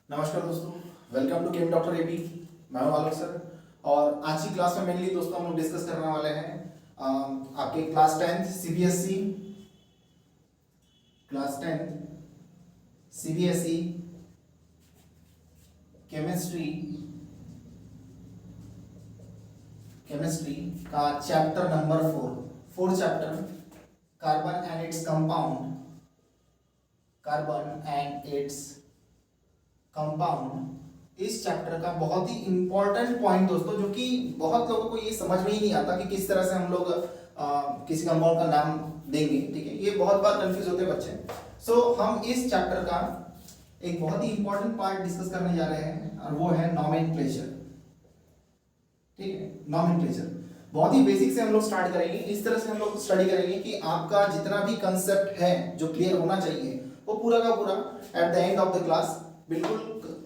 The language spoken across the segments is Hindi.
नमस्कार दोस्तों, welcome to chem doctor AB. मैं हूं आलोक सर। और आज की क्लास में मेनली दोस्तों हम लोग डिस्कस करने वाले हैं आपके class 10th CBSE chemistry chemistry का chapter number 4 chapter carbon and its compound. इस चैप्टर का बहुत ही इंपॉर्टेंट पॉइंट दोस्तों, जो कि बहुत लोगों को ये समझ में ही नहीं आता कि किस तरह से हम लोग किसी कंपाउंड का नाम देंगे। ठीक है, ये बहुत बार कंफ्यूज होते हैं बच्चे। हम इस चैप्टर का एक बहुत ही इंपॉर्टेंट पार्ट डिस्कस करने जा रहे हैं और वो है नॉमेनक्लेचर। ठीक है, नॉमेनक्लेचर बहुत ही बेसिक से हम लोग स्टार्ट करेंगे। इस तरह से हम लोग स्टडी करेंगे कि आपका जितना भी कंसेप्ट है जो क्लियर होना चाहिए वो पूरा का पूरा at the end of the class बिल्कुल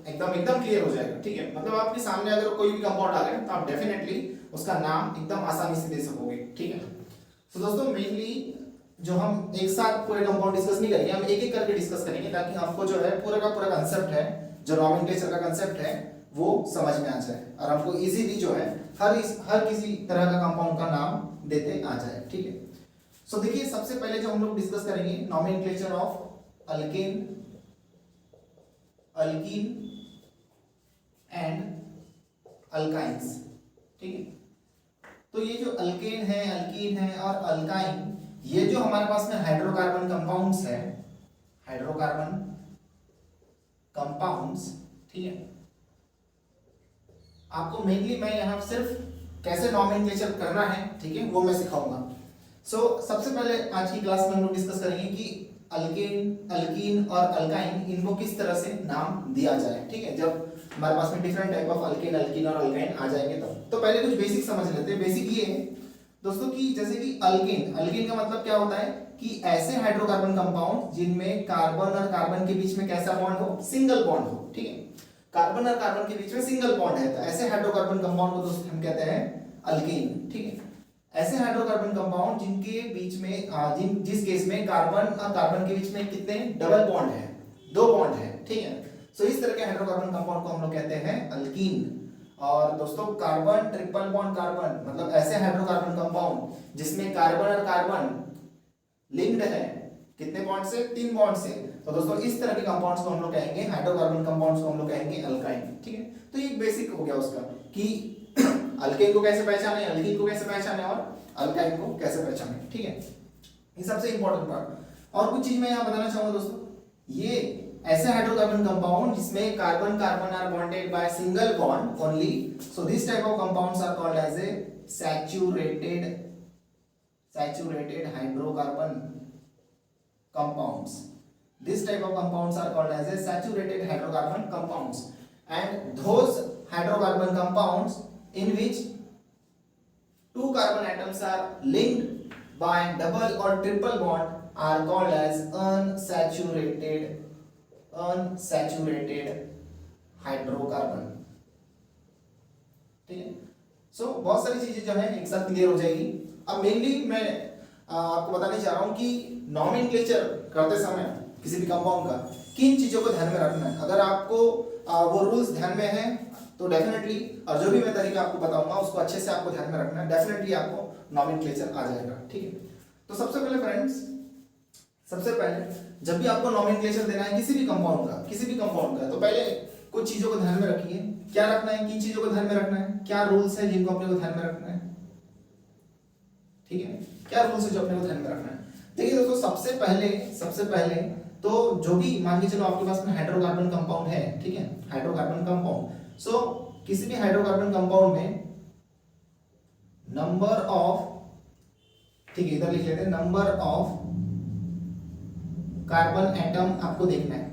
एकदम क्लियर हो जाएगा। ठीक है, मतलब आपके सामने अगर कोई भी कंपाउंड आ गया तो आप डेफिनेटली उसका नाम एकदम आसानी से दे सकोगे। ठीक है, तो दोस्तों मेनली जो हम एक साथ पूरे कंपाउंड डिस्कस नहीं करेंगे, हम एक एक करके डिस्कस करेंगे ताकि हमको जो है पूरा का पूरा कंसेप्ट है, जो नॉमेनक्लेचर का कंसेप्ट है वो समझ में आ जाए और हमको इजीली जो है हर किसी तरह का कंपाउंड का नाम देते आ जाए। ठीक है, सो देखिए सबसे पहले जो हम लोग डिस्कस करेंगे nomenclature of alkane and alkynes. ठीक है, तो ये जो अल्केन है और अल्काइन, ये जो हमारे पास में हाइड्रोकार्बन कंपाउंड्स। ठीक है, आपको मेनली मैं यहाँ सिर्फ कैसे नॉमेनक्लेचर करना है, ठीक है, वो मैं सिखाऊंगा। सबसे पहले आज की क्लास में हम लोग डिस्कस करेंगे कि अल्कीन और अल्काइन इनको किस तरह से नाम दिया जाए। ठीक है, जब हमारे पास में डिफरेंट टाइप ऑफ अल्कीन और अल्काइन आ जाएंगे तब तो पहले कुछ बेसिक समझ लेते हैं। बेसिक ये है दोस्तों कि जैसे कि अल्कीन का मतलब क्या होता है कि ऐसे हाइड्रोकार्बन कंपाउंड जिनमें कार्बन और कार्बन के बीच में कैसा बॉन्ड हो, सिंगल बॉन्ड हो। ठीक है, कार्बन और कार्बन के बीच में सिंगल बॉन्ड है तो ऐसे हाइड्रोकार्बन कंपाउंड को दोस्तों हम कहते हैं अल्कीन। ठीक है, ऐसे हाइड्रोकार्बन कंपाउंड जिनके बीच में जिस केस में कार्बन और कार्बन के बीच में कितने डबल बॉन्ड है, 2 बॉन्ड है। ठीक है, इस तरह के हाइड्रोकार्बन कंपाउंड को हम लोग कहते हैं अल्कीन। और दोस्तों कार्बन ट्रिपल बॉन्ड कार्बन मतलब ऐसे हाइड्रोकार्बन कंपाउंड जिसमें कार्बन और कार्बन लिंक्ड है कितने बॉन्ड से, 3 बॉन्ड से, तो दोस्तों इस तरह के कंपाउंड्स को हम लोग कहेंगे हाइड्रोकार्बन कंपाउंड्स को हम लोग कहेंगे अल्काइन। ठीक है, तो ये बेसिक हो गया उसका कि अल्केन को कैसे पहचाने, अल्कीन को कैसे पहचाने और अल्काइन को कैसे पहचाने। ठीक है, ये सबसे इंपॉर्टेंट पार्ट। और कुछ चीज मैं यहाँ बताना चाहूंगा दोस्तों, ये ऐसे हाइड्रोकार्बन कंपाउंड जिसमें carbon are bonded by single bond only, so this type of compounds are called as a saturated hydrocarbon compounds. This type of compounds are called as a saturated hydrocarbon compounds, and those hydrocarbon compounds in which 2 carbon atoms are linked by double or triple bond are called as unsaturated hydrocarbon. ठीक है, बहुत सारी चीजें जो है एक साथ क्लियर हो जाएगी। अब मेनली मैं आपको बताने चाह रहा हूं कि नॉमेनक्लेचर करते समय किसी भी कंपाउंड का किन चीजों को ध्यान में रखना है। अगर आपको वो रूल्स ध्यान में है तो डेफिनेटली, और जो भी मैं तरीका आपको बताऊंगा उसको अच्छे से आपको ध्यान में रखना है, डेफिनेटली आपको नॉमेनक्लेचर आ जाएगा। ठीक है, तो सबसे पहले जब भी आपको नॉमेनक्लेचर देना है किसी भी कंपाउंड का तो पहले कुछ चीजों को ध्यान में रखिए। क्या रखना है, किन चीजों को ध्यान में रखना है, क्या रूल्स है जिनको अपने को ध्यान में रखना है। ठीक है, क्या रूल्स है जो अपने को ध्यान में रखना है। देखिए दोस्तों सबसे पहले तो जो भी मान के चलो आपके पास में हाइड्रोकार्बन कंपाउंड है, ठीक है, हाइड्रोकार्बन कंपाउंड, किसी भी हाइड्रोकार्बन कंपाउंड में नंबर ऑफ, ठीक है, इधर लिख लेते हैं, नंबर ऑफ कार्बन एटम आपको देखना है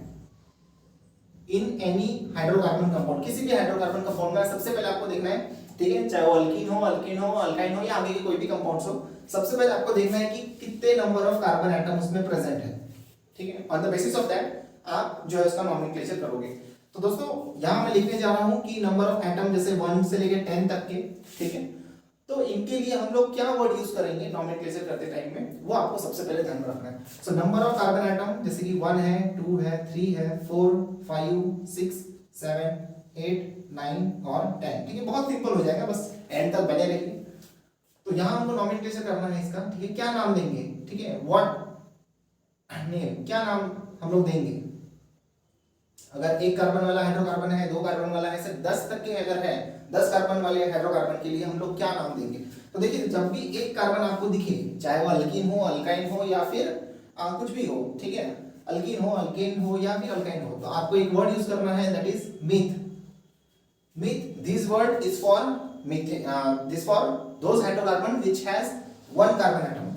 इन एनी हाइड्रोकार्बन कंपाउंड। किसी भी हाइड्रोकार्बन कंपाउंड में सबसे पहले आपको देखना है, ठीक है, चाहे वो अल्कीन हो अल्काइन हो या आगे के कोई भी कंपाउंड्स हो, सबसे पहले आपको देखना है कि कितने नंबर ऑफ कार्बन एटम उसमें प्रेजेंट है। ठीक है, on the basis of that आप जो है उसका नॉमेनक्लेचर करोगे। तो दोस्तों यहां मैं लिखने जा रहा हूं कि नंबर ऑफ एटम जैसे 1 से लेके 10 तक के, ठीक है, तो इनके लिए हम लोग क्या वर्ड यूज करेंगे नॉमेनक्लेचर करते टाइम में, वो आपको सबसे पहले ध्यान में रखना है। नंबर ऑफ कार्बन एटम जैसे कि 1 है, 2 है, 3 है, 4, 5, 6, 7, 8, 9 और 10। ठीक है, बहुत सिंपल हो जाएगा, बस एंड तक बने रहिए। तो यहाँ हमको नॉमेनक्लेचर करना है इसका। ठीक है, क्या नाम देंगे? ठीक है, व्हाट नेम, क्या नाम हम लोग देंगे? अगर एक कार्बन वाला हाइड्रोकार्बन है, दो कार्बन वाला है, सिर्फ 10 तक के अगर है, 10 कार्बन वाले हाइड्रोकार्बन के लिए हम लोग क्या नाम देंगे? तो देखिए, जब भी एक कार्बन आपको दिखे, चाहे वो अल्कीन हो, अल्काइन हो या फिर कुछ भी हो, ठीक है, अल्कीन हो, अल्केन हो या फिर अल्काइन हो, तो आपको एक वर्ड यूज करना है, that is myth. Myth, this word is for this for those hydrocarbon which has one carbon atom.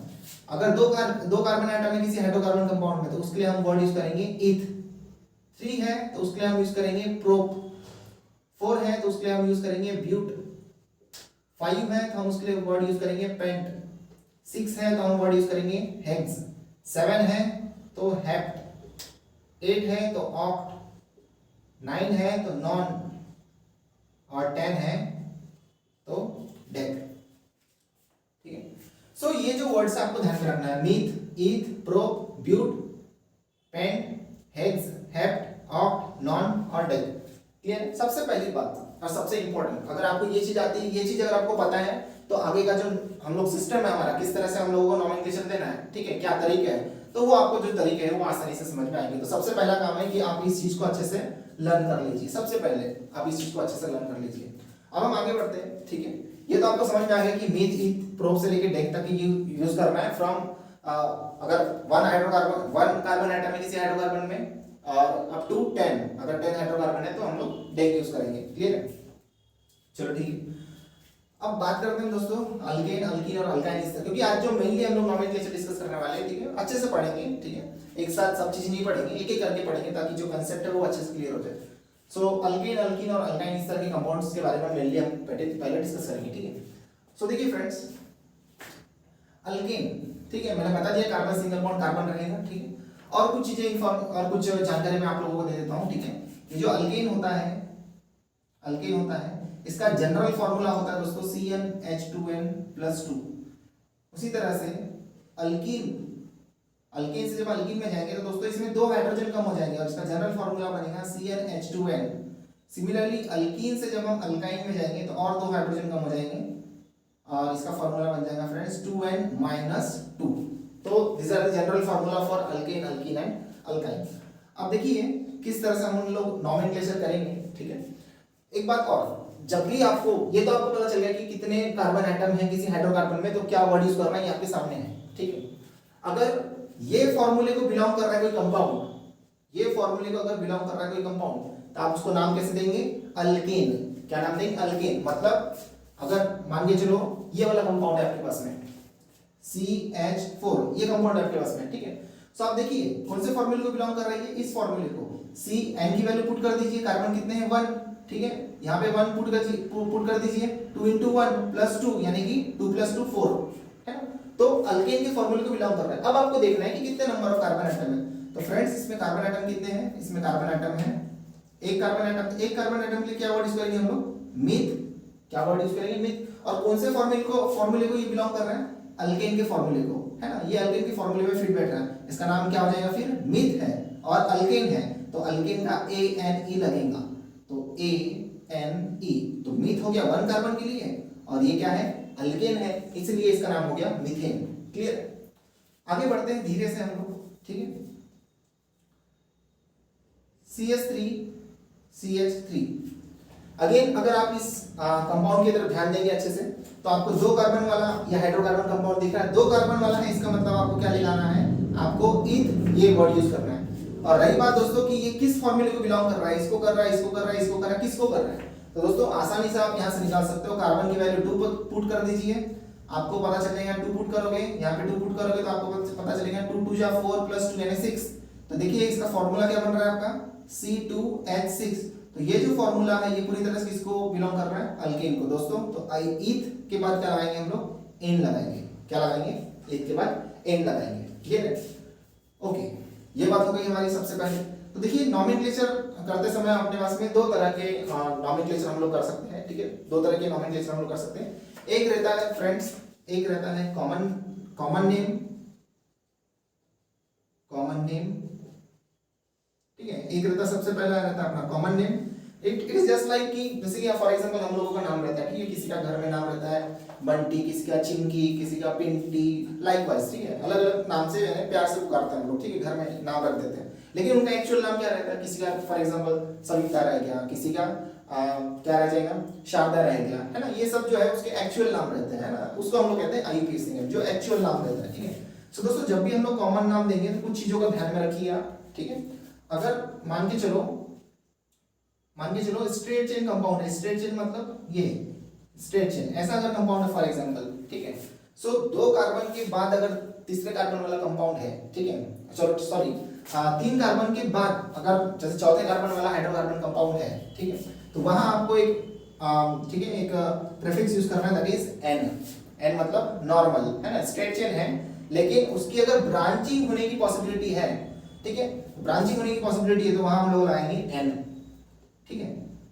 अगर दो कार्बन एटम है किसी हाइड्रोकार्बन कंपाउंड में, तो उसके लिए हम वर्ड यूज करेंगे ईथ। 3 है तो उसके लिए हम यूज करेंगे प्रोप। 4 है तो उसके लिए हम यूज करेंगे ब्यूट। 5 है तो हम उसके लिए वर्ड यूज करेंगे पेंट। 6 है तो हम वर्ड यूज करेंगे हेक्स। 7 है तो हेप्ट। 8 है तो ऑक्ट। 9 है तो नॉन और 10 है तो डेक। ठीक है, सो ये जो वर्ड्स आपको ध्यान में रखना है, meth, eth, prop, but, pent, hex, hept, oct, non और डेक। क्लियर है? सबसे पहली बात और सबसे इंपॉर्टेंट, अगर आपको ये चीज आती है, ये चीज अगर आपको पता है, तो आगे का जो हम लोग सिस्टम है हमारा, किस तरह से हम लोगों को नॉमेनक्लेचर देना है, ठीक है, क्या तरीका है, तो वो आपको जो तरीके हैं वो आसानी से समझ में आएंगे। तो सबसे पहला काम है कि आप इस चीज को अच्छे से लर्न कर लीजिए। सबसे पहले आप इस चीज को अच्छे से लर्न कर लीजिए। अब हम आगे बढ़ते हैं। ठीक है, ये तो आपको समझ में आ गया कि मीथ, ईथ, प्रोप से लेके डेक तक यूज करना है फ्रॉम अगर वन कार्बन एटम है किसी हाइड्रोकार्बन में, और अप टू 10, अगर 10 हाइड्रोकार्बन है तो हम लोग डेक यूज करेंगे। क्लियर है? चलो ठीक है, अब बात करते हैं दोस्तों अल्केन, अल्कीन और अल्काइन, क्योंकि आज जो मेनली हम लोग नॉमेनक्लेचर डिस्कस करने वाले हैं, ठीक है, अच्छे से पढ़ेंगे। ठीक है, एक साथ सब चीज नहीं पढ़ेंगे, एक एक करके पढ़ेंगे ताकि जो कंसेप्ट है वो अच्छे से क्लियर हो जाए। सो अल्केन, अल्कीन और अल्काइन, इस तरह के कंपाउंड्स के बारे में मेनली हम पहले डिस्कस करेंगे। ठीक है, सो देखिए फ्रेंड्स, अल्केन, ठीक है, मैंने बता दिया कार्बन सिंगल बॉन्ड कार्बन रहेगा। ठीक है, और कुछ चीजें और कुछ जानकारी मैं आप लोगों को दे देता हूं। ठीक है, ये जो अल्केन होता है, अल्केन होता है, इसका जनरल फार्मूला होता है दोस्तों CnH2n+2। उसी तरह से अल्कीन, अल्केन से जब अल्कीन में जाएंगे तो दोस्तों इसमें 2 हाइड्रोजन कम हो जाएंगे और इसका जनरल फार्मूला बनेगा CnH2n। सिमिलरली अल्कीन से जब हम अल्काइन में जाएंगे तो और 2 हाइड्रोजन कम हो जाएंगे और इसका फार्मूला बन जाएगा फ्रेंड्स 2n-2। तो this are the general formula for alkane, alkene and alkyne. अब देखिए किस तरह से हम लोग नॉमेनक्लेचर करेंगे। ठीक है, एक बात और, जब भी आपको, ये तो आपको पता चल गया कि कितने कार्बन एटम है किसी हाइड्रोकार्बन में, तो क्या वर्ड यूज करना है ये आपके सामने है। ठीक है, अगर ये फॉर्मूले को बिलोंग कर रहा है कोई कंपाउंड, ये फॉर्मूले को अगर बिलोंग कर रहा है कोई कंपाउंड, तो आप उसको नाम कैसे देंगे? अल्केन। क्या नाम देंगे? अल्केन। मतलब अगर मान के चलो ये वाला कंपाउंड है आपके पास में CH4, ये कंपाउंड है आपके पास में। ठीक है, सो आप देखिए कौन से फॉर्मूले को बिलोंग कर रहा है, इस फॉर्मूले को। Cn की वैल्यू पुट कर दीजिए, कार्बन कितने हैं 1। ठीक है, यहाँ पे 1 पुट कर दीजिए, 2 × 1 + 2 यानी कि 2 + 2 4 है ना। तो अल्केन के फॉर्मूले को बिलोंग कर रहा है। अब आपको देखना है कि कितने नंबर ऑफ कार्बन एटम है। तो फ्रेंड्स इसमें कार्बन एटम कितने हैं? इसमें कार्बन एटम है एक कार्बन एटम। एक कार्बन एटम के लिए क्या वर्ड यूज करेंगे हम लोग? मीथ। क्या वर्ड यूज करेंगे? मीथ। और कौन से फॉर्मूले को ये बिलोंग कर रहा है? अल्केन के फॉर्मूले को, है ना। ये अल्केन के फॉर्मूले में फिट बैठ रहा है, इसका नाम क्या हो जाएगा फिर? मीथ है। और अल्केन है तो अल्केन का ANE लगेगा, तो ANE, तो मीथ हो गया 1 कार्बन के लिए और ये क्या है? अल्केन है, इसलिए इसका नाम हो गया मीथेन। क्लियर? आगे बढ़ते हैं धीरे से हम लोग। ठीक है, CH3 CH3। अगेन अगर आप इस कंपाउंड की तरफ ध्यान देंगे अच्छे से, तो आपको 2 कार्बन वाला या हाइड्रोकार्बन कंपाउंड दिख रहा है। 2 कार्बन वाला है, इसका मतलब आपको क्या लगाना है? आपको ईथ, ये वर्ड यूज करना है। और रही बात दोस्तों कि ये किस फॉर्मूले को बिलोंग कर रहा है, इसको कर रहा है, इसको कर रहा है, इसको कर रहा है, किसको कर रहा है, तो दोस्तों आसानी से आप यहां से निकाल सकते हो। कार्बन की वैल्यू 2 पुट कर दीजिए, आपको पता चलेगा 2 पुट करोगे, यहाँ पे 2 पुट करोगे तो आपको पता चलेगा 2 × 2 = 4 + 2 यानी 6। तो देखिए इसका फॉर्मूला क्या बन रहा है आपका? C2H6। तो ये जो फॉर्मूला है ये पूरी तरह से किसको बिलोंग कर रहा है? अल्केन को दोस्तों। तो ईथ के बाद क्या लगाएंगे हम लोग? एन लगाएंगे। क्या लगाएंगे? ईथ के बाद एन लगाएंगे। क्लियर है? ओके, ये बात हो गई हमारी सबसे पहले। तो देखिए नॉमेनक्लेचर करते समय अपने पास में 2 तरह के नॉमेनक्लेचर हम लोग कर सकते हैं। ठीक है, 2 तरह के नॉमेनक्लेचर हम लोग कर सकते हैं। एक रहता है फ्रेंड्स, एक रहता है कॉमन नेम। ठीक है, एक रहता, सबसे पहला रहता है अपना common name, it is just like कि जैसे कि फॉर एग्जांपल हम लोगों का नाम रहता है, ठीक है, किसी का घर में नाम रहता है बंटी, किसी का चिंकी, किसी का पिंटी, लाइकवाइज, ठीक है, अलग अलग नाम से प्यार से पुकारते हैं हम लोग, ठीक है, घर में नाम रख देते हैं, लेकिन उनका एक्चुअल नाम क्या रहता है, किसी का फॉर एग्जांपल सविता रह गया, किसी का क्या रह जाएगा, शारदा रह गया, है ना, ये सब जो है उसके एक्चुअल नाम रहते हैं, है ना, उसको हम लोग कहते हैं आईयूपीएसी नेम, जो एक्चुअल नाम रहता है, ठीक है। सो दोस्तों जब भी हम लोग कॉमन नाम देंगे तो कुछ चीजों का ध्यान में रखिए आप, ठीक है। अगर मान के चलो स्ट्रेट चेन कंपाउंड है, स्ट्रेट चेन मतलब ये स्ट्रेट चेन, ऐसा अगर कंपाउंड है फॉर एग्जांपल, ठीक है, सो 2 कार्बन के बाद अगर तीसरे कार्बन वाला कंपाउंड है, ठीक है, चलो सॉरी 3 कार्बन के बाद अगर जैसे चौथे कार्बन वाला हाइड्रोकार्बन कंपाउंड है, ठीक है, तो वहां आपको एक ठीक है एक प्रीफिक्स यूज करना है, दैट इज एन मतलब नॉर्मल, है ना, स्ट्रेट चेन है, लेकिन उसकी अगर ब्रांचिंग होने की पॉसिबिलिटी है, ठीक है, ब्रांचिंग होने की पॉसिबिलिटी है तो वहां हम लोग लगाएंगे एन, ठीक है।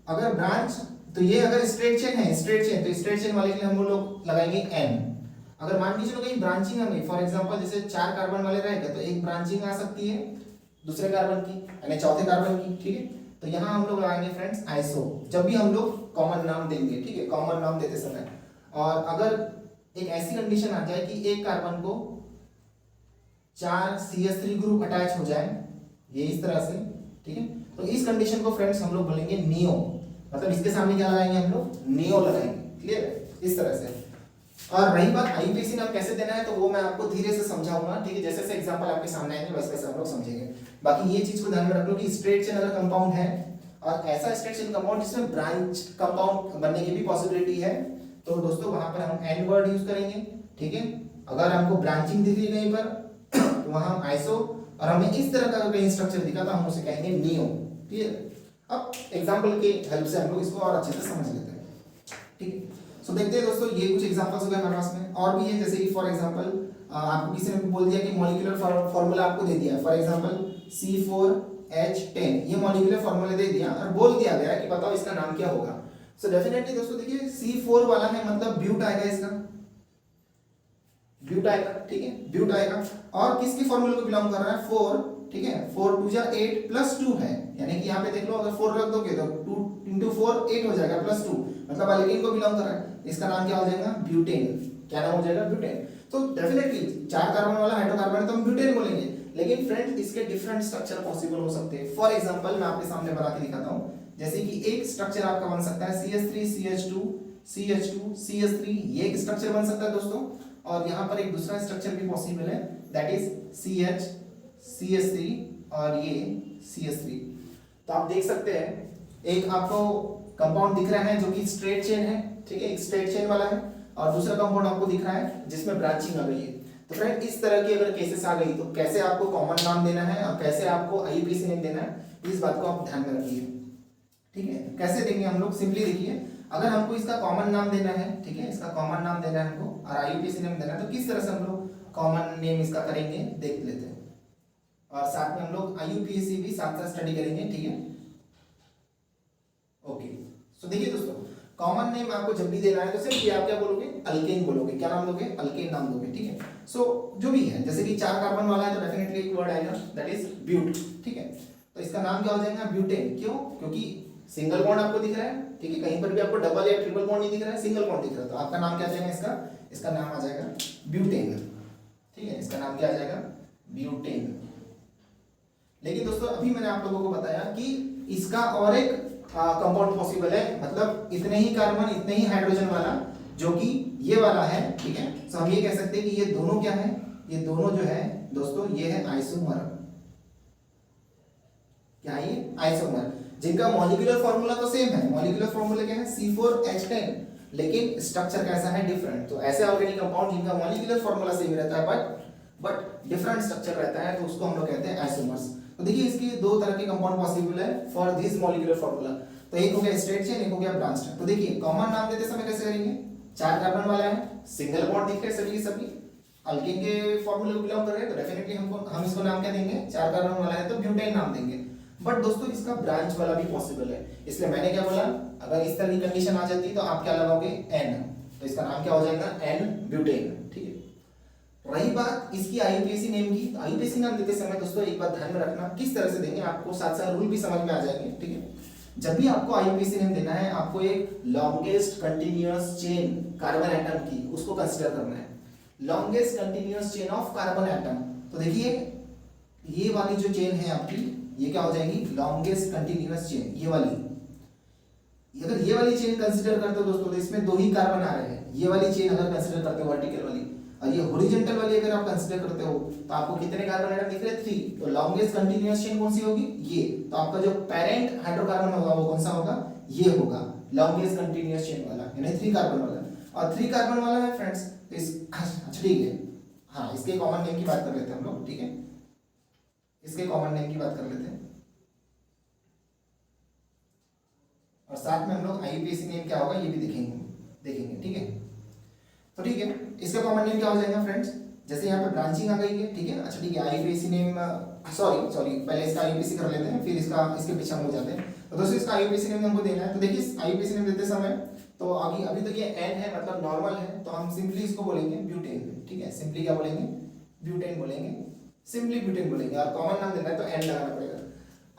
अगर ब्रांच तो ये अगर स्ट्रेट चेन है, स्ट्रेट चेन तो स्ट्रेट चेन वाले के लिए हम लोग लगाएंगे एन। अगर मान के चलो कहीं ब्रांचिंग आ गई, फॉर एग्जांपल जैसे 4 कार्बन वाले रहेगा तो एक ब्रांचिंग आ सकती है दूसरे कार्बन की यानी चौथे कार्बन की, ठीक है, तो यहाँ हम लोग लगाएंगे फ्रेंड्स आइसो, जब भी हम लोग कॉमन नाम देंगे, ठीक है, कॉमन नाम देते समय। और अगर एक ऐसी कंडीशन आ जाए कि एक कार्बन को 4 CH3 ग्रुप अटैच हो जाए, ये इस तरह से, ठीक है, तो इस कंडीशन को फ्रेंड्स हम लोग बोलेंगे नियो, मतलब इसके सामने क्या लगाएंगे हम लोग, नियो लगाएंगे, क्लियर है, इस तरह से। और रही बात आईयूपीएसी नाम कैसे देना है तो वो मैं आपको धीरे से समझाऊंगा, ठीक है, जैसे जैसे एग्जांपल आपके सामने आएंगे वैसे वैसे हम लोग समझेंगे। बाकी ये चीज को ध्यान में रख लो कि स्ट्रेट चेन अगर कंपाउंड है और ऐसा स्ट्रेट चेन कंपाउंड जिसमें ब्रांच कंपाउंड बनने की भी पॉसिबिलिटी है, तो दोस्तों वहां पर हम एन वर्ड यूज करेंगे, ठीक है। अगर हमको ब्रांचिंग दिख रही कहीं पर तो वहां हम आइसो, और हमें इस तरह का कहीं स्ट्रक्चर दिखा तो हम उसे कहेंगे नियो, क्लियर। अब एग्जांपल के हेल्प से हम लोग इसको और अच्छे से समझ लेते हैं, ठीक है। सो देखते हैं दोस्तों, ये कुछ एग्जांपल्स हो गए हमारे पास में, और भी है, जैसे कि फॉर एग्जांपल आपको किसी ने बोल दिया कि मॉलिक्यूलर फार्मूला आपको दे दिया, फॉर एग्जांपल C4H10, ये मॉलिक्यूलर फार्मूला दे दिया और बोल दिया गया कि बताओ इसका नाम क्या होगा। सो डेफिनेटली दोस्तों देखिए C4 वाला है मतलब ब्यूट आएगा, इसका ब्यूट आएगा, ठीक है, ब्यूट आएगा, और किसके फार्मूले को बिलोंग कर रहा है, 4, ठीक है, 4 2 8 प्लस 2 है, यानी कि यहाँ पे देख लो अगर 4 रख दोगे तो 2 into 4 8 हो जाएगा प्लस 2, मतलब अल्केन को बिलोंग कर रहा है, इसका नाम क्या हो जाएगा, ब्यूटेन। क्या नाम हो जाएगा, ब्यूटेन। तो डेफिनेटली 4 कार्बन वाला हाइड्रोकार्बन है तो हम ब्यूटेन बोलेंगे, लेकिन फ्रेंड्स इसके डिफरेंट स्ट्रक्चर पॉसिबल हो सकते हैं। फॉर एग्जांपल मैं आपके सामने बना के दिखाता हूं, जैसे कि एक स्ट्रक्चर आपका बन सकता है CH3 CH2 CH2 CH3, ये एक स्ट्रक्चर बन सकता है दोस्तों, और यहाँ पर एक दूसरा स्ट्रक्चर भी पॉसिबल है, दैट इज CH CH3 और ये CH3। तो आप देख सकते हैं एक आपको कंपाउंड दिख रहा है जो कि स्ट्रेट चेन है, ठीक है, एक स्ट्रेट चेन वाला है, और दूसरा कंपाउंड आपको दिख रहा है जिसमें ब्रांचिंग आ गई है। तो फ्रेंड इस तरह की अगर केसेस आ गई तो कैसे आपको कॉमन नाम देना है और कैसे आपको आईयूपीएसी नेम देना है, इस बात को आप ध्यान में रखिए, ठीक है। कैसे देंगे हम लोग, सिंपली देखिए, अगर हमको इसका कॉमन नाम देना है, ठीक है, इसका कॉमन नाम देना है हमको और आईयूपीएसी नेम देना है, तो किस तरह से हम लोग कॉमन नेम इसका करेंगे देख लेते हैं, और साथ में हम लोग आईयूपीएसी भी साथ साथ स्टडी करेंगे, ठीक है, ओके। सो देखिए दोस्तों, कॉमन नेम आपको जब भी देना है तो सिर्फ ये आप क्या बोलोगे, अल्केन बोलोगे, क्या नाम दोगे, अल्केन नाम दोगे, ठीक है। सो जो भी है, जैसे कि 4 कार्बन वाला है तो डेफिनेटली एक वर्ड आएगा दैट इज ब्यूट, ठीक है, तो इसका नाम क्या हो जाएगा, ब्यूटेन। क्यों, क्योंकि सिंगल बॉन्ड आपको दिख रहा है, ठीक है, कहीं पर भी आपको डबल या ट्रिपल बॉन्ड नहीं दिख रहा है, सिंगल बॉन्ड दिख रहा है, तो आपका नाम क्या आ जाएगा, इसका नाम आ जाएगा ब्यूटेन, ठीक है, इसका नाम क्या आ जाएगा, ब्यूटेन। लेकिन दोस्तों अभी मैंने आप लोगों को बताया कि इसका और एक कंपाउंड पॉसिबल है, मतलब इतने ही कार्बन इतने ही हाइड्रोजन वाला, जो कि ये वाला है, ठीक है। सो हम ये कह सकते हैं कि ये दोनों क्या है, ये दोनों जो है दोस्तों ये है आइसोमर, क्या है ये, आइसोमर, जिनका मॉलिक्यूलर फार्मूला तो सेम है, मॉलिक्यूलर फार्मूला क्या है, C4H10, लेकिन स्ट्रक्चर कैसा है, डिफरेंट। तो ऐसे ऑर्गेनिक कंपाउंड जिनका मॉलिक्यूलर फार्मूला सेम रहता है बट डिफरेंट स्ट्रक्चर रहता है, तो उसको हम लोग कहते हैं आइसोमर्स। तो देखिए इसकी 2 तरह के कंपाउंड पॉसिबल है फॉर दिस मॉलिक्यूलर फार्मूला, तो एक हो गया स्ट्रेट चेन, एक हो गया ब्रांच्ड। तो देखिए कॉमन नाम देते समय कैसे करेंगे, 4 कार्बन वाला है, सिंगल बॉन्ड दिख रहे हैं सभी के सभी, अल्केन के फार्मूले को बिलोंग कर रहे हैं, तो डेफिनेटली हम इसको नाम क्या देंगे, 4 कार्बन वाला है तो ब्यूटेन नाम देंगे। बट दोस्तों इसका ब्रांच वाला भी पॉसिबल है, इसलिए मैंने क्या बोला, अगर इस तरह की कंडीशन आ जाती तो आप क्या लगाओगे, एन, तो इसका नाम क्या हो जाएगा, एन ब्यूटेन, ठीक है। रही बात इसकी आईयूपीएसी नेम की, तो आईयूपीएसी नाम देते समय दोस्तों एक बात ध्यान में रखना, किस तरह से देंगे आपको साथ साथ रूल भी समझ में आ जाएंगे, ठीक है। जब भी आपको आईयूपीएसी नेम देना है, आपको एक longest continuous chain carbon atom की उसको कंसीडर करना है, longest continuous chain of carbon atom. तो देखिए ये वाली जो चेन है आपकी, ये क्या हो जाएगी, लॉन्गेस्ट कंटिन्यूअस चेन। ये वाली, अगर ये वाली चेन कंसीडर करते हो दोस्तों, तो इसमें 2 ही कार्बन आ रहे हैं। ये वाली चेन अगर कंसीडर करते हो वर्टिकल वाली, और ये हॉरिजॉन्टल वाली अगर आप कंसीडर करते हो, तो आपको कितने कार्बन एटम दिख रहे हैं, 3। तो लॉन्गेस्ट कंटिन्यूअस चेन कौन सी होगी, ये। तो आपका जो पेरेंट हाइड्रोकार्बन होगा वो कौन सा होगा, ये होगा लॉन्गेस्ट कंटिन्यूअस चेन वाला, यानी 3 कार्बन वाला। और 3 कार्बन वाला है फ्रेंड्स, तो इस अच्छा ठीक है, हाँ इसके कॉमन नेम की बात कर लेते हैं हम लोग, ठीक है, इसके कॉमन नेम की बात कर लेते हैं, और साथ में हम लोग आईयूपीएसी नेम क्या होगा ये भी देखेंगे, ठीक है। तो ठीक है, इसका कॉमन नेम क्या हो जाएगा फ्रेंड्स, जैसे यहाँ पे ब्रांचिंग आ गई है, ठीक है। अच्छा ठीक है, आईयूपीएसी नेम, सॉरी पहले इसका आईयूपीएसी कर लेते हैं, फिर इसके पीछे हम लोग जाते हैं। तो दोस्तों इसका आईयूपीएसी नेम हमको देना है। तो देखिए आईयूपीएसी नेम देते समय, तो अभी तो ये एन है, मतलब नॉर्मल है, तो हम सिंपली इसको बोलेंगे ब्यूटेन, ठीक है। सिंपली क्या बोलेंगे, ब्यूटेन बोलेंगे, सिंपली ब्यूटेन बोलेंगे, और कॉमन नाम देना है तो एन लगाना पड़ेगा।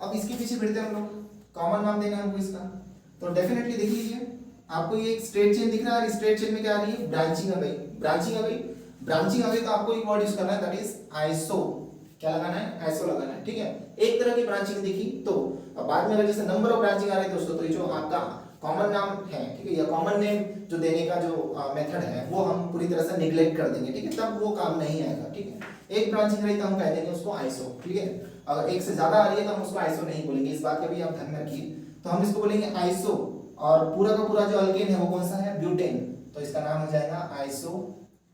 अब इसके पीछे फिरते हैं हम लोग, कॉमन नाम देना है हमको इसका। तो डेफिनेटली देख लीजिए, आपको ये एक स्ट्रेट चेन दिख रहा है, और स्ट्रेट चेन में क्या आ रही है, ब्रांचिंग आ गई, तो आपको एक वर्ड यूज करना है, दैट इज आइसो। क्या लगाना है, आइसो लगाना है, ठीक है। एक तरह की ब्रांचिंग दिखी, तो अब बाद में अगर जैसे नंबर ऑफ ब्रांचिंग आ रही है दोस्तों, तो ये जो आपका कॉमन नाम है, ठीक है, या कॉमन नेम जो देने का जो मेथड है वो हम पूरी तरह से निगलेक्ट कर देंगे, ठीक है, तब वो काम नहीं आएगा, ठीक है। एक ब्रांचिंग रही तो हम कह देंगे उसको आइसो, ठीक है। अगर एक से ज्यादा आ रही है तो हम उसको आइसो नहीं बोलेंगे, इस बात का भी आप ध्यान में रखिए। तो हम इसको बोलेंगे आइसो, और पूरा का पूरा जो अल्केन है वो कौन सा है, ब्यूटेन। तो इसका नाम हो जाएगा आइसो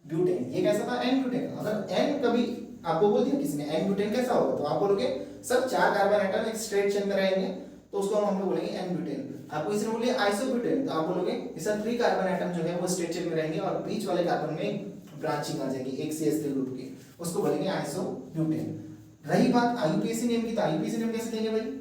ब्यूटेन। ये कैसा था, एन ब्यूटेन। अगर एन कभी आपको बोल दिया किसी ने एन ब्यूटेन कैसा होगा, तो आप बोलोगे सर 4 कार्बन एटम एक स्ट्रेट चेन में रहेंगे, तो उसको हम लोग बोलेंगे एन ब्यूटेन। आपको किसी ने बोलिए आइसो ब्यूटेन, तो आप बोलोगे इसका 3 कार्बन एटम जो है वो स्ट्रेट चेन में रहेंगे, और बीच वाले कार्बन में ब्रांचिंग आ जाएगी एक CH3 ग्रुप की, उसको बोलेंगे आइसो ब्यूटेन। रही बात आईयूपीएसी नेम की, तो आईयूपीएसी नेम कैसे देंगे भाई,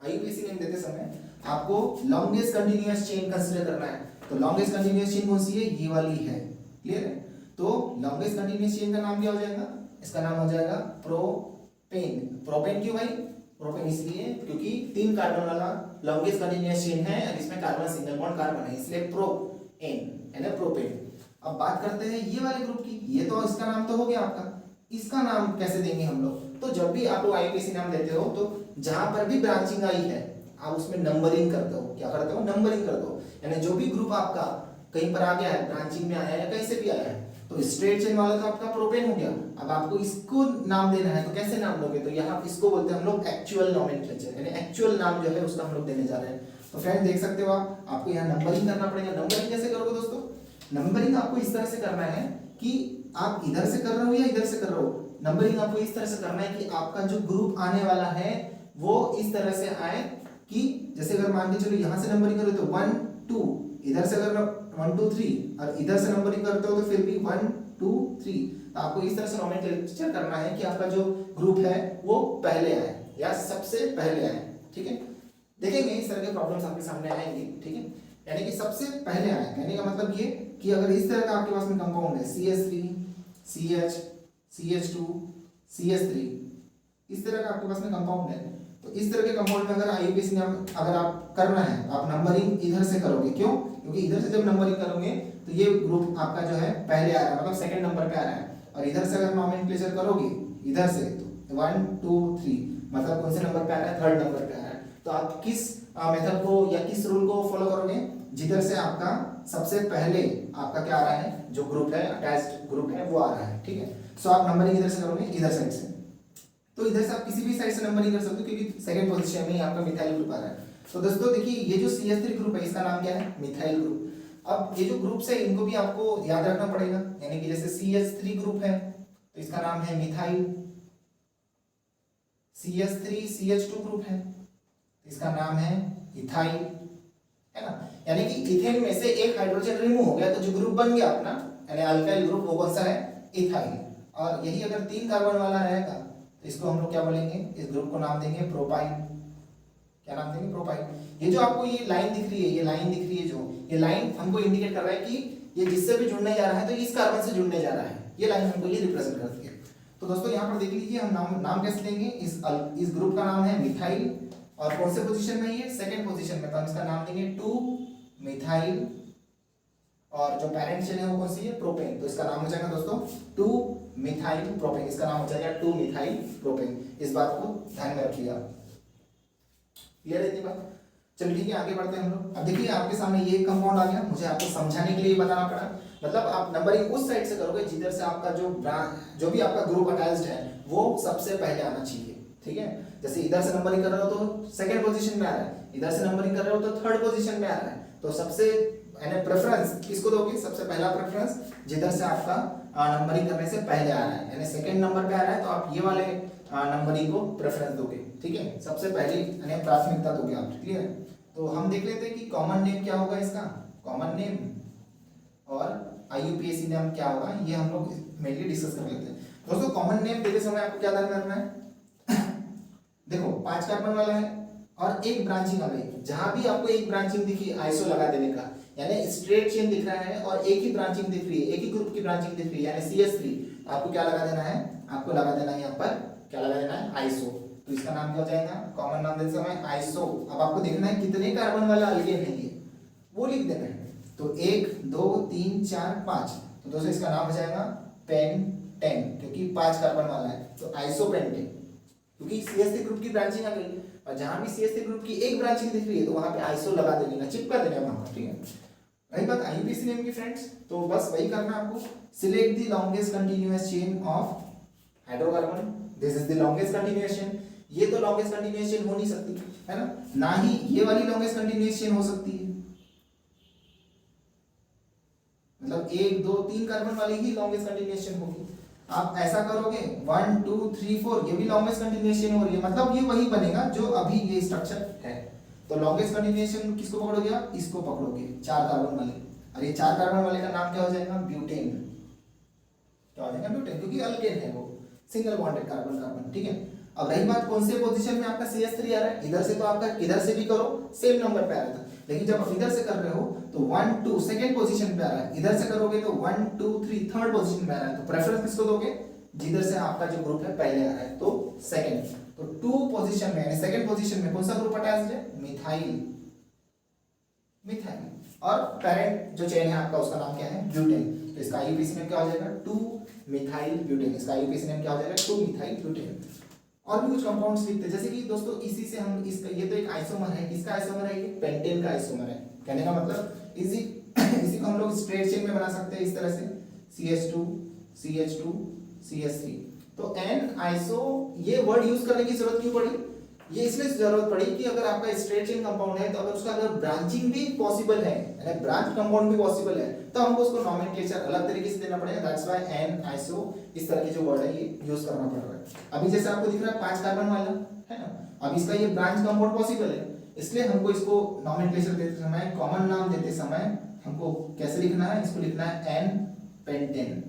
आईयूपीएसी नेम देते समय आपको लॉन्गेस्ट कंटीन्यूअस चेन कंसीडर करना है। तो लॉन्गेस्ट कंटीन्यूअस चेन कौन सी है, ये वाली है, क्लियर है। तो लॉन्गेस्ट कंटीन्यूअस चेन का नाम क्या हो जाएगा, इसका नाम हो जाएगा प्रोपेन। प्रोपेन क्यों भाई, प्रोपेन इसलिए क्योंकि 3 कार्बन वाला लॉन्गेस्ट कंटीन्यूअस चेन है, और इसमें कार्बन सिंगल बॉन्ड कार्बन है, इसलिए प्रोपेन यानी प्रोपेन। अब बात करते हैं ये वाले ग्रुप की, ये तो इसका नाम तो हो गया आपका, इसका नाम कैसे देंगे हम लोग। तो जब भी आप लोग आईयूपीएसी नाम देते हो, तो जहां पर भी ब्रांचिंग आई है आप उसमें नंबरिंग कर दो। क्या करते हो, नंबरिंग कर दो, यानी जो भी ग्रुप आपका कहीं पर आ गया है, ब्रांचिंग में आया है या कहीं से भी आया है, तो स्ट्रेट चेन वाला तो आपका प्रोपेन हो गया। अब आपको इसको नाम देना है, तो कैसे नाम दोगे, तो यहाँ इसको बोलते हैं हम लोग एक्चुअल नोमेनक्लेचर, यानी एक्चुअल नाम जो है उसका हम लोग देने जा रहे हैं। तो फ्रेंड देख सकते हो आप, आपको यहाँ नंबरिंग करना पड़ेगा। नंबरिंग कैसे करोगे दोस्तों, नंबरिंग आपको इस तरह से करना है कि आप इधर से कर रहे हो या इधर से कर रहे हो, नंबरिंग आपको इस तरह से करना है कि आपका जो ग्रुप आने वाला है वो इस तरह से आए कि जैसे अगर मान के चलो यहाँ से नंबरिंग करो तो 1 2, इधर से अगर 1 2 3, और इधर से नंबरिंग करते हो तो फिर भी 1 2 3। तो आपको इस तरह से नोमेनक्लेचर करना है कि आपका जो ग्रुप है वो पहले आए या सबसे पहले आए, ठीक है। देखेंगे इस तरह के प्रॉब्लम्स आपके सामने आएंगे, ठीक है, यानी कि सबसे पहले आए, कहने का मतलब ये कि अगर इस तरह का आपके पास में कंपाउंड है CH3 CH CH2 CH3, इस तरह का आपके पास में कंपाउंड है, तो इस तरह के कंपाउंड में अगर आईयूपीएसी नाम अगर आप करना है तो आप नंबरिंग इधर से करोगे। क्यों, क्योंकि इधर से जब नंबरिंग करोगे तो ये ग्रुप आपका जो है पहले आ रहा है, मतलब सेकंड नंबर पे आ रहा है, और इधर से अगर नोमेनक्लेचर करोगे इधर से तो 1 2 3, मतलब कौन से नंबर पे आ रहा है, थर्ड नंबर पे आ रहा है। तो आप किस मेथड को या किस रूल को फॉलो करोगे, जिधर से आपका सबसे पहले आपका क्या आ रहा है, जो ग्रुप है अटैच्ड ग्रुप है वो आ रहा है, ठीक है। सो आप नंबरिंग इधर से करोगे, इधर साइड से, तो इधर से आप किसी भी साइड से नंबरिंग कर सकते हो, क्योंकि सेकंड पोजीशन में आपका मिथाइल ग्रुप आ रहा है। तो दोस्तों देखिए ये जो CH3 ग्रुप है इसका नाम क्या है, मिथाइल ग्रुप। अब ये जो ग्रुप्स है इनको भी आपको याद रखना पड़ेगा, यानी कि जैसे CH3 ग्रुप है तो इसका नाम है मिथाइल, CH3 CH2 ग्रुप है इसका नाम है इथाइल, है ना। यानी कि इथेन में से एक हाइड्रोजन रिमूव हो गया तो जो ग्रुप बन गया अपना यानी अल्काइल ग्रुप वो कौन सा है, इथाइल। और यही अगर 3 कार्बन वाला रहेगा तो इसको हम लोग क्या बोलेंगे, इस ग्रुप को नाम देंगे प्रोपाइन। क्या नाम देंगे, प्रोपाइन। ये जो आपको ये लाइन दिख रही है, ये लाइन दिख रही है, जो ये लाइन हमको इंडिकेट कर रहा है कि ये जिससे भी जुड़ने जा रहा है तो इस कार्बन से जुड़ने जा रहा है, ये लाइन हमको ये रिप्रेजेंट करती है। तो दोस्तों यहाँ पर देख लीजिए हम नाम कैसे देंगे, इस ग्रुप का नाम है मिथाइल और कौन से पोजीशन में ये, सेकंड पोजीशन में, तो हम इसका नाम देंगे 2 मिथाइल, और जो पैरेंट चेन है वो कौन सी है, प्रोपेन, तो इसका नाम हो जाएगा दोस्तों 2 मिथाइल प्रोपेन, इसका नाम हो जाएगा 2 मिथाइल प्रोपेन। इस बात को ध्यान में रखिएगा। क्लियर है इतनी बात? चलिए ठीक है, आगे बढ़ते हैं हम लोग। अब देखिए आपके सामने ये कंपाउंड आ गया, मुझे आपको समझाने के लिए बताना पड़ा, मतलब आप नंबरिंग उस साइड से करोगे जिधर से आपका जो भी आपका ग्रुप अटैच्ड है वो सबसे पहले आना चाहिए, ठीक है। जैसे इधर से नंबरिंग कर रहे हो तो सेकंड पोजीशन में आ रहा है, इधर से नंबरिंग कर रहे हो तो थर्ड पोजीशन में आ रहा है, तो सबसे यानी प्रेफरेंस किसको दोगे, सबसे पहला प्रेफरेंस जिधर से आपका नंबरिंग करने से पहले आ रहा है, यानी सेकंड नंबर पे आ रहा है तो आप ये वाले नंबरिंग को प्रेफरेंस दोगे, ठीक है, सबसे पहली यानी प्राथमिकता दोगे आप। क्लियर है? तो हम देख लेते हैं कि कॉमन नेम क्या होगा इसका, कॉमन नेम और IUPAC नेम क्या होगा, ये हम लोग मेनली डिस्कस कर लेते हैं। दोस्तों कॉमन नेम देते समय आपको क्या ध्यान रखना है देखो 5 कार्बन वाला है और एक ब्रांचिंग वाला है, जहां भी आपको एक ब्रांचिंग दिखी आइसो लगा देने का, यानी स्ट्रेट चेन दिख रहा है और एक ही ब्रांचिंग दिख रही है, एक ही ग्रुप की ब्रांचिंग दिख रही है, यानी CH3, आपको क्या लगा देना है, आपको लगा देना है यहाँ पर क्या लगा देना है, आइसो। तो इसका नाम क्या हो जाएगा, कॉमन नाम देते समय आइसो। अब आपको देखना है कितने कार्बन वाला अल्केन है ये, वो लिख देना है। तो 1 2 3 4 5, तो दोस्तों इसका नाम हो जाएगा पेंटेन, क्योंकि 5 कार्बन वाला है तो आइसोपेंटेन, क्योंकि CH3 ग्रुप की ब्रांचिंग आ गई और जहां भी CH3 ग्रुप की एक ब्रांचिंग दिख रही है तो वहां पे आइसो लगा देना, चिपका देना वहां पर, ठीक है। रही बात IUPAC नेम की फ्रेंड्स, तो बस वही करना आपको, select the longest continuous chain of hydrocarbon, this is the longest continuous chain. ये तो लॉन्गेस्ट कंटीन्यूअस चेन हो नहीं सकती है ना ही ये वाली लॉन्गेस्ट कंटीन्यूअस चेन हो सकती है, मतलब 1 2 3 कार्बन वाली ही लॉन्गेस्ट कंटीन्यूअस चेन होगी। आप ऐसा करोगे 1 2 3 4, ये भी लॉन्गेस्ट कंटीन्यूअस चेन हो रही है, मतलब ये वही बनेगा जो अभी ये स्ट्रक्चर है। तो लॉन्गेस्ट कंटीन्यूअस चेन किसको पकड़ोगे आप, इसको पकड़ोगे 4 कार्बन वाले, और ये 4 कार्बन वाले का नाम क्या हो जाएगा, ब्यूटेन। क्या हो जाएगा, ब्यूटेन, क्योंकि अल्केन है वो, सिंगल बॉन्डेड कार्बन कार्बन, ठीक है। अब रही बात कौन से पोजीशन में आपका CH3 आ रहा है, इधर से तो आपका इधर से भी करो सेम नंबर पे आ रहा था, लेकिन जब आप इधर से कर रहे हो तो 1 2 सेकंड पोजीशन पे आ रहा है, इधर से करोगे तो 1 2 3 थर्ड पोजीशन पे आ रहा है, तो प्रेफरेंस किसको दोगे, जिधर से आपका जो ग्रुप है पहले आ रहा है, तो सेकंड। तो 2 पोजीशन में यानी सेकंड पोजीशन में कौन सा ग्रुप अटैच्ड है, मिथाइल, मिथाइल, और पेरेंट जो चेन है आपका उसका नाम क्या है, ब्यूटेन, तो इसका IUPAC नेम क्या हो जाएगा, 2 मिथाइल ब्यूटेन, इसका IUPAC नेम क्या हो जाएगा, 2 मिथाइल ब्यूटेन। और भी कुछ कंपाउंड्स लिखते हैं, जैसे कि दोस्तों इसी से हम इसका, ये तो एक आइसोमर है, किसका आइसोमर है, ये पेंटेन का आइसोमर है। कहने का मतलब इसी को हम लोग स्ट्रेट चेन में बना सकते हैं इस तरह से, CH2 CH2 CH3। तो N आइसो, ये वर्ड यूज करने की जरूरत क्यों पड़ी, ये इसलिए जरूरत पड़ी कि अगर आपका स्ट्रेट चेन कंपाउंड है तो अगर उसका अगर ब्रांचिंग भी पॉसिबल है, यानी ब्रांच कंपाउंड भी पॉसिबल है, तो हमको उसको नॉमेनक्लेचर अलग तरीके से देना पड़ेगा, दैट्स व्हाई N आइसो इस तरह के जो वर्ड है ये यूज करना पड़ रहा है। अभी जैसे आपको दिख रहा है 5 कार्बन वाला है ना, अब इसका ये ब्रांच कंपाउंड पॉसिबल है, इसलिए हमको इसको नॉमेनक्लेचर देते समय, कॉमन नाम देते समय हमको कैसे लिखना है, इसको लिखना है N पेंटेन।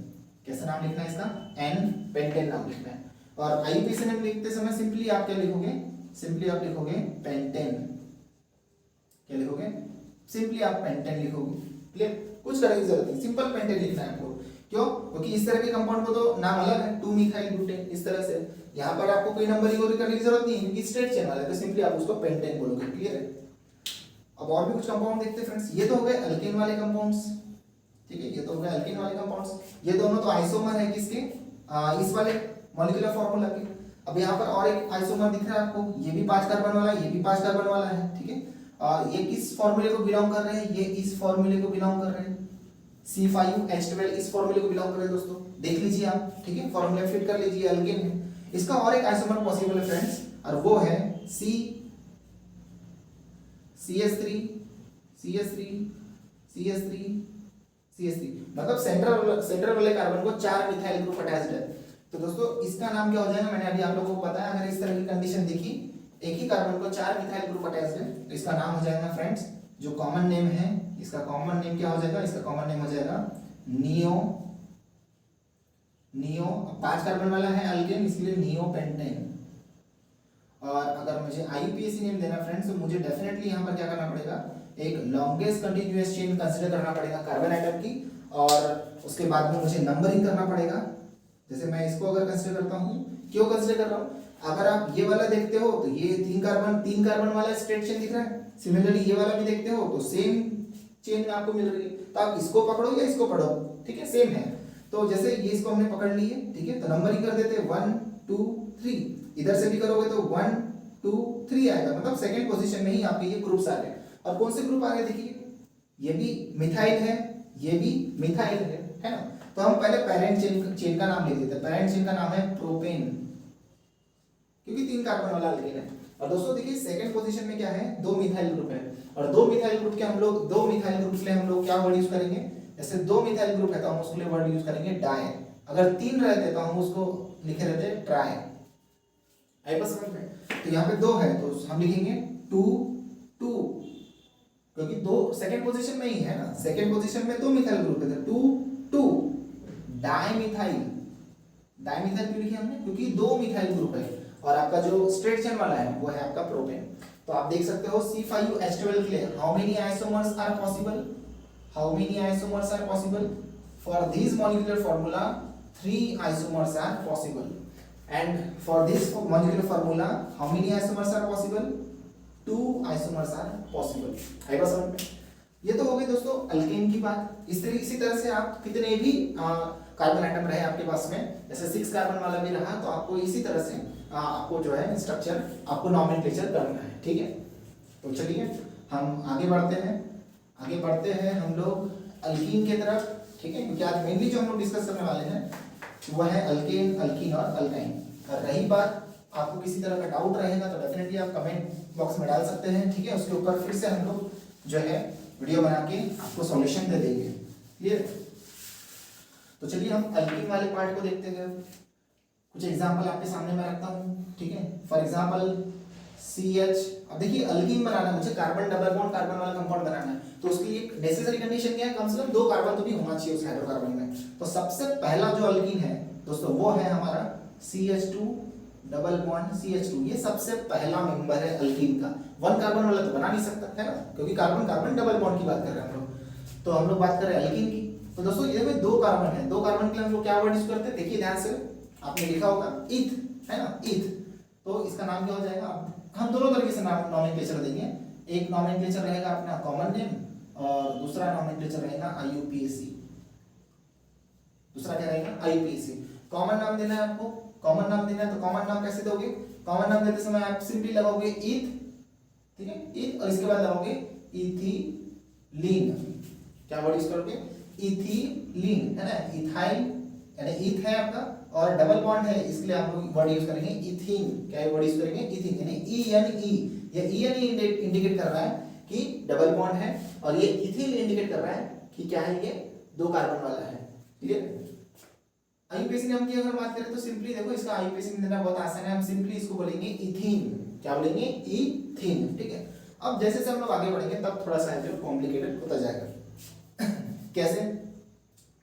कैसा नाम लिखना है इसका, N पेंटेन नाम लिखना है। और IUPAC नेम लिखते समय सिंपली आप क्या लिखोगे, सिंपली आप लिखोगे पेंटेन। क्या लिखोगे, सिंपली आप पेंटेन लिखोगे। क्लियर, कुछ करने की जरूरत नहीं, सिंपल पेंटेन लिखना है आपको। क्यों, क्योंकि इस तरह के कंपाउंड को तो नाम अलग है, 2 मिथाइल ब्यूटेन, इस तरह से यहाँ पर आपको कोई नंबरिंग करने की जरूरत नहीं है, क्योंकि स्ट्रेट चेन वाला है, तो सिंपली आप उसको पेंटेन बोलोगे। क्लियर है। अब और भी कुछ कंपाउंड देखते हैं फ्रेंड्स, ये तो हो गए अल्केन वाले कंपाउंड्स, ठीक है, ये तो हो गए अल्केन वाले कंपाउंड्स, ये दोनों तो आइसोमर है किसके, इस वाले मॉलिक्यूलर फार्मूला के। अब यहाँ पर और एक आइसोमर दिख रहा है आपको, ये भी 5 कार्बन वाला है, ये भी 5 कार्बन वाला है, ठीक है। और ये किस फार्मूले को बिलोंग कर रहे हैं, ये इस फार्मूले को बिलोंग कर रहे हैं, C5H12 इस फार्मूले को बिलोंग कर रहे हैं दोस्तों, देख लीजिए आप, ठीक है, फार्मूला फिट कर लीजिए, अल्केन है। इसका और एक आइसोमर पॉसिबल है फ्रेंड्स, और वो है CH3 CH3 CH3 CH3, मतलब सेंट्रल वाले कार्बन को 4 मिथाइल ग्रुप अटैच्ड है। तो दोस्तों इसका नाम क्या हो जाएगा, मैंने अभी आप लोगों को बताया, अगर इस तरह की कंडीशन देखी, एक ही कार्बन को 4 मिथाइल ग्रुप अटैच्ड है, तो इसका नाम हो जाएगा फ्रेंड्स, जो कॉमन नेम है, इसका कॉमन नेम क्या हो जाएगा, इसका कॉमन नेम हो जाएगा नियो। 5 कार्बन वाला है अल्केन, इसलिए नियोपेंटेन। और अगर मुझे IUPAC नेम देना फ्रेंड्स, तो मुझे डेफिनेटली यहाँ पर क्या करना पड़ेगा, एक लॉन्गेस्ट कंटीन्यूअस चेन कंसीडर करना पड़ेगा कार्बन एटम की, और उसके बाद में मुझे नंबरिंग करना पड़ेगा। जैसे मैं इसको अगर कंसीडर करता हूँ, क्यों कंसीडर कर रहा हूँ, अगर आप ये वाला देखते हो तो ये तीन कार्बन वाला स्ट्रेट चेन दिख रहा है, सिमिलरली ये वाला भी देखते हो तो सेम चेन में आपको मिल रही है, तो आप इसको पकड़ो या इसको पढ़ो, ठीक है, सेम है। तो जैसे ये इसको हमने पकड़ लिए, ठीक है, तो नंबरिंग कर देते 1 2 3, इधर से भी करोगे तो 1 2 3 आएगा, मतलब सेकंड पोजीशन में ही आपके ये ग्रुप्स आ गए। और कौन से ग्रुप आ गए देखिए, ये भी मिथाइल है, ये भी मिथाइल है ना। तो हम पहले पेरेंट चेन का नाम ले देते हैं। पेरेंट चेन का नाम है प्रोपेन, क्योंकि 3 कार्बन वाला अल्केन है। और दोस्तों देखिए सेकंड पोजीशन में क्या है, 2 मिथाइल ग्रुप है, और 2 मिथाइल ग्रुप के हम लोग 2 मिथाइल ग्रुप के लिए हम लोग क्या वर्ड यूज करेंगे, जैसे 2 मिथाइल ग्रुप है तो हम उसके लिए वर्ड यूज करेंगे डाई। अगर 3 रहते तो हम उसको लिखे रहते ट्राई। आई बस समझ में। तो यहाँ पे 2 है तो हम लिखेंगे 2 2, क्योंकि 2 सेकंड पोजीशन में ही है ना, सेकंड पोजीशन में 2 मिथाइल ग्रुप है, 2 2 डाइमिथाइल। डाइमिथाइल क्यों लिखे हमने, क्योंकि 2 मिथाइल ग्रुप है, और आपका जो स्ट्रेट चेन वाला है वो है आपका प्रोपेन। तो आप देख सकते हो C5H12 के लिए how many isomers are possible, how many isomers are possible, for this molecular formula 3 isomers are possible, and for this molecular formula how many isomers are possible, 2 isomers are possible. आई बात समझ में। ये तो हो गई दोस्तों अल्केन की बात। इसी तरह से आप कितने भी कार्बन एटम रहे आपके पास में, जैसे 6 कार्बन वाला भी रहा, तो आपको इसी तरह से आपको जो है स्ट्रक्चर आपको नॉमेनक्लेचर करना है, ठीक है। तो चलिए हम आगे बढ़ते हैं हम लोग अल्कीन की तरफ, ठीक है, क्योंकि आज मेनली जो हम लोग डिस्कस करने वाले हैं वो है अल्केन, अल्कीन और अल्काइन। और रही बात आपको किसी तरह का डाउट रहेगा तो डेफिनेटली आप कमेंट बॉक्स में डाल सकते हैं, ठीक है, उसके ऊपर फिर से हम लोग जो है वीडियो बना के आपको सॉल्यूशन दे देंगे, क्लियर। तो चलिए हम अल्कीन वाले पार्ट को देखते हैं। कुछ एग्जांपल आपके सामने मैं रखता हूँ, ठीक है। फॉर एग्जांपल CH, अब देखिए अल्कीन बनाना है मुझे, कार्बन डबल बॉन्ड कार्बन वाला कंपाउंड बनाना है, तो उसके लिए एक नेसेसरी कंडीशन क्या है, कम से कम 2 कार्बन तो भी होना चाहिए उस हाइड्रोकार्बन में। तो सबसे पहला जो अल्कीन है दोस्तों वो है हमारा CH2 डबल बॉन्ड CH2, ये सबसे पहला मेंबर है अल्कीन का। 1 कार्बन वाला तो बना नहीं सकता है ना, क्योंकि कार्बन कार्बन डबल बॉन्ड की बात कर रहे हैं हम लोग। तो हम लोग बात कर रहे हैं अल्कीन की। तो दोस्तों ये में 2 कार्बन है, 2 कार्बन के लिए हम लोग क्या वर्ड यूज करते हैं, देखिए ध्यान से, आपने लिखा होगा ईथ, है ना, ईथ। तो इसका नाम क्या हो जाएगा, हम दोनों तरीके से नाम नॉमेनक्लेचर देंगे। एक नॉमेनक्लेचर रहेगा अपना कॉमन नेम और दूसरा नॉमेनक्लेचर रहेगा IUPAC। दूसरा क्या रहेगा IUPAC। कॉमन नाम देना है आपको, कॉमन नाम देना है तो कॉमन नाम कैसे दोगे, कॉमन नाम देते समय आप सिंपली लगाओगे ईथ, ठीक है, ईथ, और इसके बाद लगाओगे इथिलीन। क्या वर्ड यूज करोगे, इथिलीन, है ना, इथाइल यानी ईथ है आपका, और डबल बॉन्ड है इसलिए हम लोग वर्ड यूज करेंगे इथीन। क्या वर्ड यूज करेंगे, इथीन, यानी ENE। ये ENE इंडिकेट कर रहा है कि डबल बॉन्ड है, और ये इथीन इंडिकेट कर रहा है कि क्या है, ये 2 कार्बन वाला है, क्लियर। IUPAC नाम की अगर बात करें तो सिंपली देखो इसका IUPAC देना बहुत आसान है, हम सिंपली इसको बोलेंगे इथीन। क्या बोलेंगे, इथीन, ठीक है। अब जैसे जैसे हम लोग आगे बढ़ेंगे तब थोड़ा सा जो कॉम्प्लिकेटेड होता जाएगा। कैसे,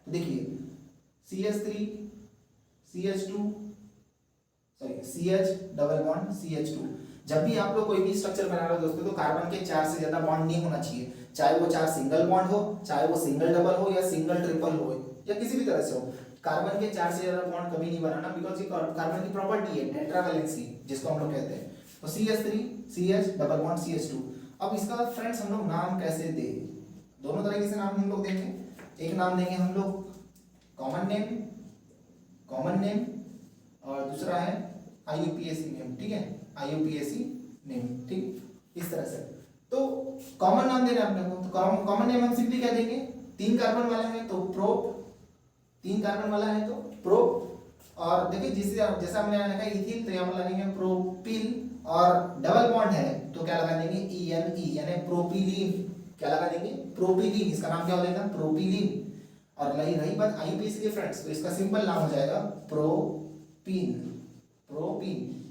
देखिए CH3 CH2 sorry CH double bond CH2। जब भी आप लोग कोई भी स्ट्रक्चर बना रहे हो दोस्तों तो कार्बन के 4 से ज्यादा बॉन्ड नहीं होना चाहिए, चाहे वो 4 सिंगल बॉन्ड हो, चाहे वो सिंगल डबल हो या सिंगल ट्रिपल हो या किसी भी तरह से हो। कार्बन के 4 से ज्यादा बॉन्ड कभी नहीं बनाना, बिकॉज ये कार्बन की प्रॉपर्टी है टेट्रावैलेंसी जिसको हम लोग कहते हैं। तो CH3 CH double bond CH2। अब इसका फ्रेंड्स हम लोग नाम कैसे दे, दोनों तरीके से नाम हम लोग देंगे। एक नाम देंगे हम लोग कॉमन नेम, और दूसरा है IUPAC नेम, ठीक है, IUPAC नेम, ठीक, इस तरह से। तो कॉमन नाम देना अपने को, तो कॉमन नेम हम सिंपली क्या देंगे, 3 कार्बन वाला है तो प्रोप, 3 कार्बन वाला है तो प्रोप, और देखिए जैसा हमने लिखा इथिल तो यहाँ लगेंगे प्रोपिल, और डबल बॉन्ड है तो क्या लगा देंगे ENE यानी प्रोपिलीन। क्या लगा देंगे, प्रोपिलीन, इसका नाम क्या हो जाएगा, प्रोपिलीन। और रही बात IUPAC के फ्रेंड्स, तो इसका सिंपल नाम हो जाएगा प्रोपीन,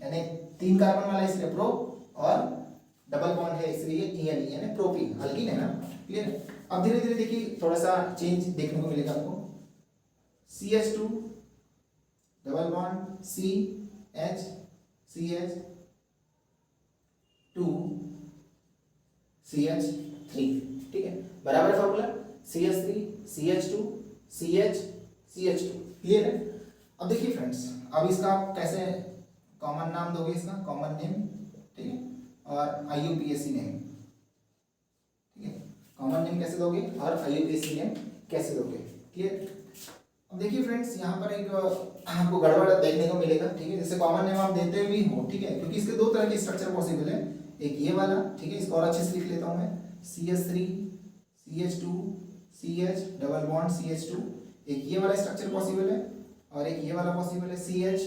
यानी 3 कार्बन वाला इसलिए प्रो, और डबल बॉन्ड है इसलिए ENE यानी प्रोपीन, अल्कीन है ना, क्लियर है। अब धीरे धीरे देखिए थोड़ा सा चेंज देखने को मिलेगा आपको। CH2 double bond CH CH2 CH3, ठीक है, बराबर formula CH3 CH2 CH CH2, clear है। अब देखिए फ्रेंड्स, अब इसका आप कैसे कॉमन नाम दोगे इसका, कॉमन नेम, ठीक है, और IUPAC नेम, ठीक है। कॉमन नेम कैसे दोगे और IUPAC नेम कैसे दोगे, क्लियर। अब देखिए फ्रेंड्स, यहाँ पर एक आपको गड़बड़ देखने को मिलेगा, ठीक है। जैसे कॉमन नेम आप देते भी हो, ठीक है, क्योंकि इसके दो तरह के स्ट्रक्चर पॉसिबल है, एक ये वाला, ठीक है, इसको और अच्छे से लिख लेता हूँ मैं, CH3 CH2 CH double bond CH2, एक ये वाला स्ट्रक्चर पॉसिबल है और एक ये वाला पॉसिबल है, CH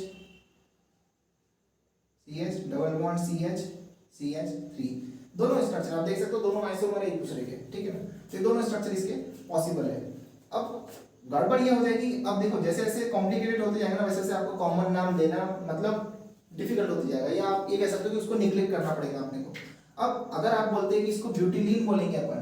डबल बॉन्ड CH3। दोनों स्ट्रक्चर आप देख सकते हो, दोनों आइसोमर है एक दूसरे के, ठीक है ना। तो ये दोनों स्ट्रक्चर इसके पॉसिबल है। अब गड़बड़ ये हो जाएगी, अब देखो जैसे जैसे कॉम्प्लिकेटेड होते जाएगा ना, वैसे वैसे आपको कॉमन नाम देना मतलब डिफिकल्ट होते जाएगा, या आप ये कह सकते हो कि उसको निग्लेक्ट करना पड़ेगा अपने को। अब अगर आप बोलते हैं कि इसको ब्यूटिलीन बोलेंगे, अपन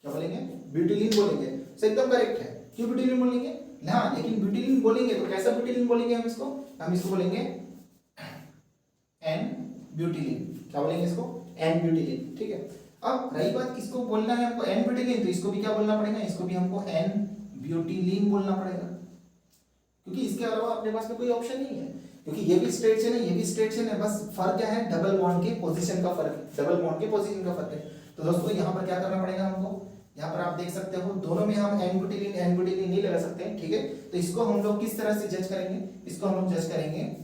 क्या बोलेंगे, ब्यूटिलीन बोलेंगे, तो एकदम करेक्ट है। क्यों ब्यूटिलीन बोलेंगे, हाँ, लेकिन ब्यूटिलीन बोलेंगे तो कैसा ब्यूटिलीन बोलेंगे हम इसको बोलेंगे एन ब्यूटिलीन। क्या बोलेंगे इसको, एन ब्यूटिलीन, ठीक है। अब रही बात, इसको बोलना है हमको एन ब्यूटिलीन, तो इसको भी क्या बोलना पड़ेगा, इसको भी हमको एन ब्यूटिलीन बोलना पड़ेगा, क्योंकि इसके अलावा अपने पास में कोई ऑप्शन नहीं है, क्योंकि ये भी स्ट्रेट चेन है, ये भी स्ट्रेट चेन है, बस फर्क क्या है, डबल बॉन्ड के पोजीशन का फर्क है, डबल बॉन्ड के पोजीशन का फर्क है। तो दोस्तों यहाँ पर क्या करना पड़ेगा हमको, यहाँ पर आप देख सकते हो दोनों में हम एन ब्यूटिलीन नहीं लगा सकते, ठीक है। तो इसको हम लोग किस तरह से जज करेंगे, इसको हम लोग जज करेंगे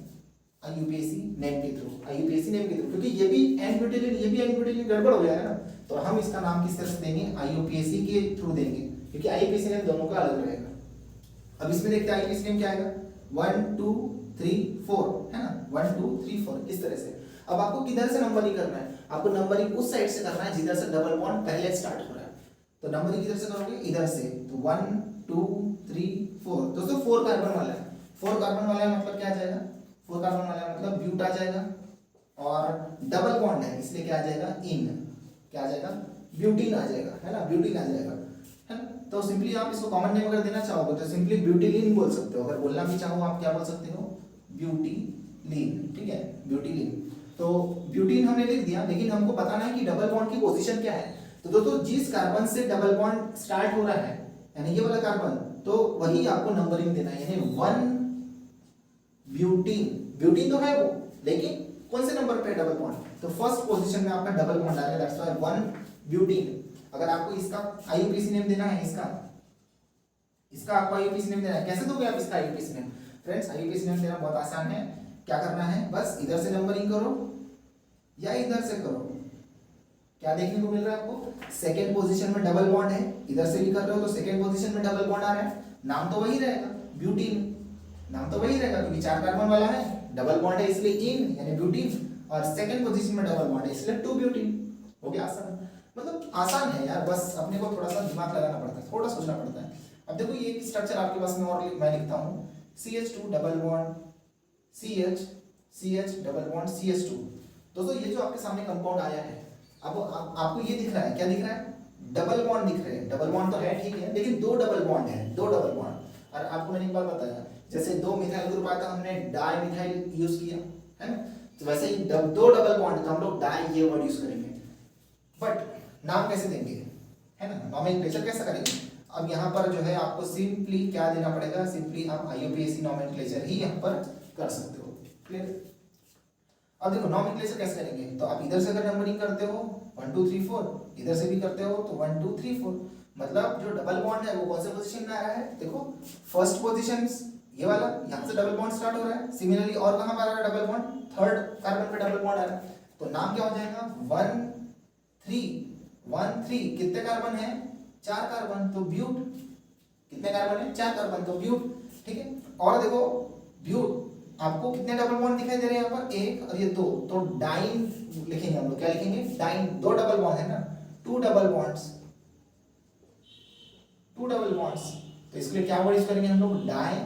IUPAC नेम के थ्रू, IUPAC नेम के थ्रू, क्योंकि ये भी एन ब्यूटिलीन ये भी एन ब्यूटिलीन गड़बड़ हो जाएगा ना, तो हम इसका नाम किस तरह से देंगे, IUPAC के थ्रू देंगे, क्योंकि IUPAC नेम दोनों का अलग रहेगा। अब इसमें देखते हैं IUPAC नेम क्या आएगा, 1 2 3 4, है ना, 1 2 3 4 इस तरह से। अब आपको किधर से नंबरिंग करना है, आपको नंबरिंग उस साइड से करना है जिधर से डबल बॉन्ड पहले स्टार्ट हो रहा है। तो नंबरिंग किधर से करोगे, इधर से, तो 1 2 3 4। दोस्तों 4 कार्बन वाला है, 4 कार्बन वाला है मतलब क्या आ जाएगा, 4 कार्बन वाला है मतलब ब्यूट आ जाएगा, और डबल बॉन्ड है इसलिए क्या आ जाएगा, इन, क्या आ जाएगा, ब्यूटीन आ जाएगा, है ना, ब्यूटीन आ जाएगा, है ना। तो सिंपली आप इसको कॉमन नेम अगर देना चाहोगे तो सिंपली ब्यूटिलीन बोल सकते हो, अगर बोलना भी चाहो आप क्या बोल सकते हो, ब्यूटिलीन, ठीक है, ब्यूटिलीन। तो ब्यूटीन हमने लिख दिया, लेकिन हमको बताना है कि डबल बॉन्ड की पोजीशन क्या है। तो दोस्तों जिस कार्बन से डबल बॉन्ड स्टार्ट हो रहा है, यानी ये वाला कार्बन, तो वही आपको नंबरिंग देना है, यानी 1 ब्यूटीन, ब्यूटीन तो है वो, लेकिन कौन से नंबर पे डबल बॉन्ड, तो फर्स्ट पोजीशन में आपका डबल बॉन्ड आ रहा है, दैट्स व्हाई 1 ब्यूटीन। अगर आपको इसका IUPAC नेम देना है, इसका आपको IUPAC नेम देना है, कैसे दोगे आप इसका IUPAC name, friends IUPAC name देना बहुत आसान है। क्या करना है, बस इधर से नंबरिंग करो या इधर से करो, क्या देखने को मिल रहा है आपको, सेकेंड पोजीशन में डबल बॉन्ड है, इधर से भी कर रहे हो तो सेकेंड पोजीशन में डबल बॉन्ड आ रहा है, नाम तो वही रहेगा ब्यूटीन, नाम तो वही रहेगा, क्योंकि 4 कार्बन वाला है, डबल बॉन्ड है इसलिए इन यानी ब्यूटीन, और सेकंड पोजीशन में डबल बॉन्ड है इसलिए 2 ब्यूटीन। हो गया आसान, मतलब आसान है यार, बस अपने को थोड़ा सा दिमाग लगाना पड़ता है, थोड़ा सोचना पड़ता है। अब देखो ये स्ट्रक्चर आपके पास में और मैं लिखता हूँ, CH2 double bond CH double bond CH2। दोस्तों ये जो आपके सामने कंपाउंड आया है, अब आपको ये दिख रहा है, क्या दिख रहा है, डबल बॉन्ड दिख रहे हैं, डबल बॉन्ड तो है ठीक है, लेकिन 2 डबल बॉन्ड है, 2 डबल बॉन्ड। और आपको मैंने एक बात बताया, जैसे 2 मिथाइल ग्रुप आता हमने डाई मिथाइल यूज किया है ना, तो वैसे ही 2 डबल बॉन्ड तो हम लोग डाई ये वर्ड यूज करेंगे, बट नाम कैसे देंगे, है ना, नॉमेनक्लेचर कैसे करेंगे। अब यहाँ पर जो है आपको सिंपली क्या देना पड़ेगा, सिंपली आप IUPAC नॉमेनक्लेचर ही यहाँ पर कर सकते हो, क्लियर। अब देखो नॉमेनक्लेचर कैसे करेंगे, तो आप इधर से अगर नंबरिंग करते हो 1 2 3 4, इधर से भी करते हो तो 1 2 3 4, मतलब जो डबल बॉन्ड है वो कौन से पोजीशन में आ रहा है, देखो फर्स्ट पोजीशन ये वाला, यहाँ से डबल बॉन्ड स्टार्ट हो रहा है, सिमिलरली और कहाँ पर आ रहा है डबल बॉन्ड, थर्ड कार्बन पे डबल बॉन्ड आ रहा है, तो नाम क्या हो जाएगा 1 3 कितने कार्बन है, 4 कार्बन, तो ब्यूट, कितने कार्बन है, 4 कार्बन, तो ब्यूट, ठीक है। और देखो ब्यूट आपको कितने डबल बॉन्ड दिखाई दे रहे हैं यहाँ पर, 1 और ये 2, तो डाइन लिखेंगे हम लोग, क्या लिखेंगे, डाइन, 2 डबल बॉन्ड है ना, 2 डबल बॉन्ड्स, 2 डबल बॉन्ड्स, तो इसके लिए क्या वर्ड यूज करेंगे हम लोग, डाइन,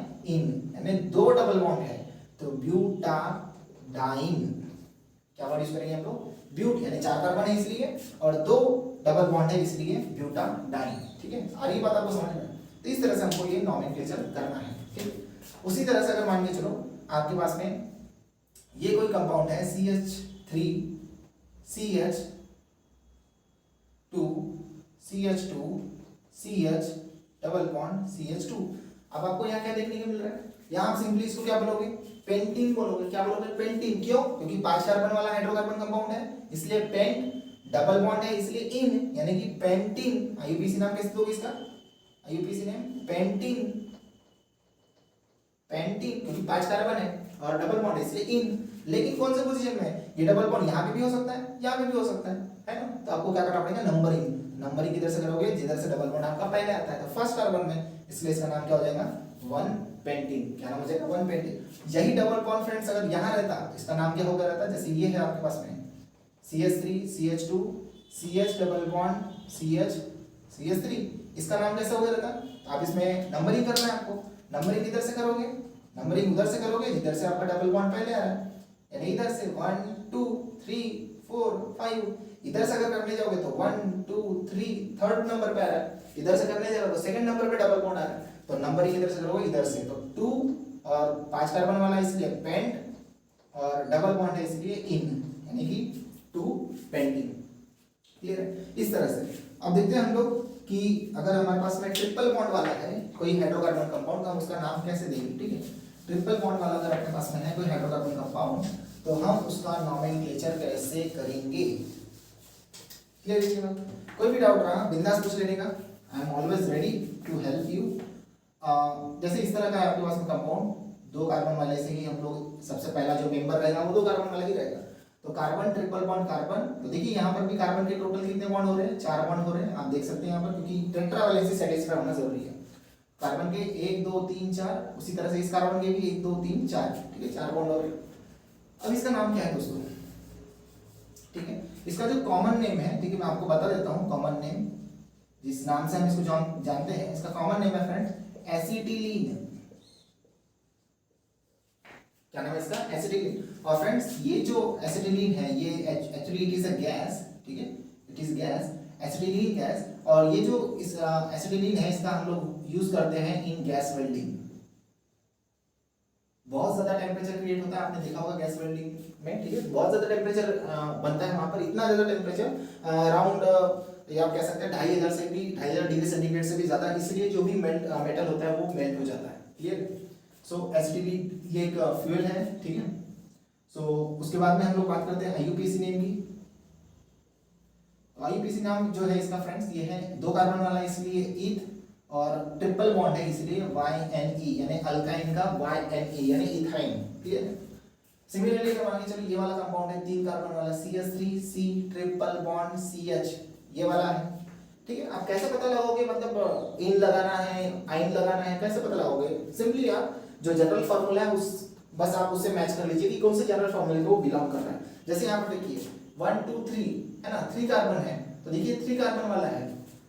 यानी 2 डबल बॉन्ड है तो ब्यूटाडाइन, क्या वर्ड यूज करेंगे हम लोग, ब्यूट, यानी 4 कार्बन है इसलिए, और 2 डबल बॉन्ड है इसलिए ब्यूटाडाइन, ठीक है। आ रही बात आपको समझ में, तो इस तरह से हमको ये नॉमेनक्लेचर करना है, ठीक। उसी तरह से अगर मान के चलो आपके पास में ये कोई कंपाउंड है CH3 CH2 CH double bond CH2, अब आपको यहाँ क्या देखने को मिल रहा है, यहाँ आप सिंपली इसको क्या बोलोगे, पेंटीन बोलोगे। क्या बोलोगे, पेंटीन। क्यों, क्योंकि 5 कार्बन वाला हाइड्रोकार्बन कंपाउंड है इसलिए पेंट, डबल बॉन्ड है इसलिए इन, यानी कि पेंटीन। आईयूपीएसी नाम कैसे दोगे इसका, आईयूपीएसी नेम पेंटीन। पेंटीन क्योंकि 5 कार्बन है और डबल बॉन्ड है इसलिए इन। लेकिन कौन से पोजीशन में, ये डबल बॉन्ड यहाँ पे भी हो सकता है, यहाँ पे भी हो सकता है ना। तो आपको क्या करना पड़ेगा, नंबरिंग। नंबरिंग किधर से करोगे, जिधर से डबल बॉन्ड आपका पहले आता है, तो फर्स्ट कार्बन में, इसलिए इसका नाम क्या हो जाएगा, 1 पेंटीन। क्या नाम हो जाएगा, 1 पेंटीन। यही डबल बॉन्ड फ्रेंड्स अगर यहाँ रहता इसका नाम क्या होगा रहता, जैसे ये है आपके पास में CH3 CH2 CH double bond CH CH3, इसका नाम कैसा होगा रहता। तो आप इसमें नंबरिंग करना है आपको। नंबरिंग किधर से करोगे, नंबरिंग उधर से करोगे जिधर से आपका डबल बॉन्ड पहले आ रहा है, यानी इधर से 1 2 3 4 5। इधर से अगर करने जाओगे तो 1 2 3 थर्ड नंबर पे आ रहा है, इधर से करने जाओगे तो सेकंड नंबर पे डबल बॉन्ड आ रहा है। तो नंबरिंग इधर से करोगे इधर से, तो 2 और 5 कार्बन वाला इसलिए पेंट और डबल बॉन्ड है इसलिए इन, यानी कि 2 पेंटीन। क्लियर है, इस तरह से। अब देखते हैं हम लोग कि अगर हमारे पास में ट्रिपल बॉन्ड वाला है कोई हाइड्रोकार्बन कंपाउंड, तो हम उसका नाम कैसे देंगे। ठीक है, ट्रिपल बॉन्ड वाला अगर अपने पास में है कोई हाइड्रोकार्बन कंपाउंड, तो हम उसका नोमेनक्लेचर कैसे करेंगे। क्लियर है ना, कोई भी डाउट रहा बिंदास पूछ लेने का, I am always ready to help you. जैसे इस तरह का है आपके पास में कंपाउंड, 2 कार्बन वाले से ही हम लोग सबसे पहला जो मेंबर रहेगा वो 2 कार्बन वाला ही रहेगा। तो कार्बन ट्रिपल बॉन्ड कार्बन, तो देखिए यहाँ पर भी कार्बन के टोटल कितने बॉन्ड हो रहे हैं, 4 बॉन्ड हो रहे हैं, आप देख सकते हैं यहाँ पर, क्योंकि टेट्रा वैलेंसी सेटिस्फाई होना जरूरी है। कार्बन के 1 2 3 4, उसी तरह से इस कार्बन के भी 1 2 3 4, ठीक है, 4 बॉन्ड हो रहे हैं। अब इसका नाम क्या है दोस्तों, ठीक है, इसका जो कॉमन नेम है, ठीक है, मैं आपको बता देता हूँ कॉमन नेम, जिस नाम से हम इसको जानते हैं, इसका कॉमन नेम है फ्रेंड्स एसिटिलीन। क्या नाम है इसका, एसिटिलीन। और फ्रेंड्स ये जो एसिटिलीन है ये actually it is a gas, ठीक है, it is gas, acetylene gas. और ये जो इस एसिटिलीन है इसका हम लोग यूज करते हैं इन गैस वेल्डिंग। बहुत ज्यादा टेम्परेचर क्रिएट होता है, आपने देखा होगा गैस वेल्डिंग में, ठीक है, बहुत ज्यादा टेम्परेचर बनता है वहां पर, इतना ज्यादा टेम्परेचर अराउंड या आप कह सकते हैं 2500 से भी 2500 डिग्री सेंटीग्रेड से भी ज्यादा, इसलिए जो भी मेटल होता है वो मेल्ट हो जाता है। क्लियर। सो एसिटिलीन ये एक फ्यूल है, ठीक है। सो उसके बाद में हम लोग बात करते हैं आईयूपीएसी नेम की। आईयूपीएसी नाम जो है इसका फ्रेंड्स ये है 2 कार्बन वाला इसलिए ईथ, और ट्रिपल बॉन्ड है इसलिए YNE, यानी अल्काइन का YNE यानी इथाइन। क्लियर है। सिमिलरली अगर मान के चलिए ये वाला कंपाउंड है 3 कार्बन वाला CH3C ट्रिपल बॉन्ड CH, ये वाला है, ठीक है। आप कैसे पता लगाओगे, मतलब इन लगाना है आइन लगाना है, कैसे पता लगाओगे, सिंपली आप जो जनरल फार्मूला है उस बस आप उससे मैच कर लीजिए कि कौन से जनरल फार्मूले को बिलोंग कर रहा है। जैसे यहाँ पर देखिए 1 2 3 है ना, 3 कार्बन है, तो देखिए 3 कार्बन वाला है,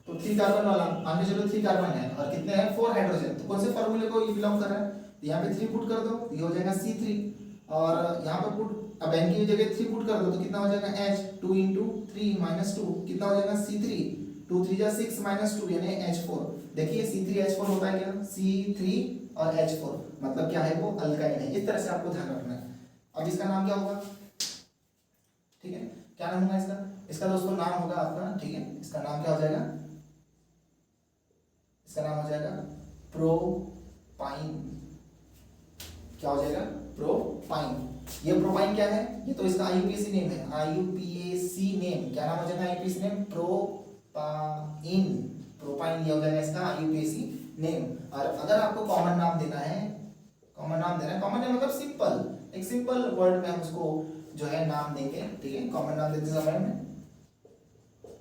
तो 3 कार्बन वाला मान के चलो 3 कार्बन है और कितने हैं 4 हाइड्रोजन, तो कौन से फार्मूले को ये बिलोंग कर रहा है, तो यहाँ पे 3 पुट कर दो, ये हो जाएगा C3, और यहाँ पर पुट अब n की जगह 3 पुट कर दो तो कितना हो जाएगा H, 2 × 3 - 2 कितना हो जाएगा C3, 2 3 जा 6 - 2 यानी H4। देखिए C3H4 होता है क्या, C3 और H4 मतलब क्या है, वो अल्काइन है। इस तरह से आपको ध्यान रखना है। अब इसका नाम क्या होगा, ठीक है, क्या नाम होगा इसका, इसका दोस्तों नाम होगा आपका, ठीक है, इसका नाम क्या हो जाएगा, इसका नाम हो जाएगा प्रोपाइन। क्या हो जाएगा, प्रोपाइन। ये प्रोपाइन क्या है, ये तो इसका आईयूपीएसी नेम है, आईयूपीएसी नेम, क्या नाम हो जाएगा आईयूपीएसी नेम, प्रोपाइन। प्रोपाइन ये हो जाएगा इसका आईयूपीएसी नेम। और अगर आपको कॉमन नाम देना है, कॉमन नाम देना है, कॉमन नेम मतलब सिंपल, एक सिंपल वर्ड में हम उसको जो है नाम देंगे, ठीक है, कॉमन नाम देते समय में।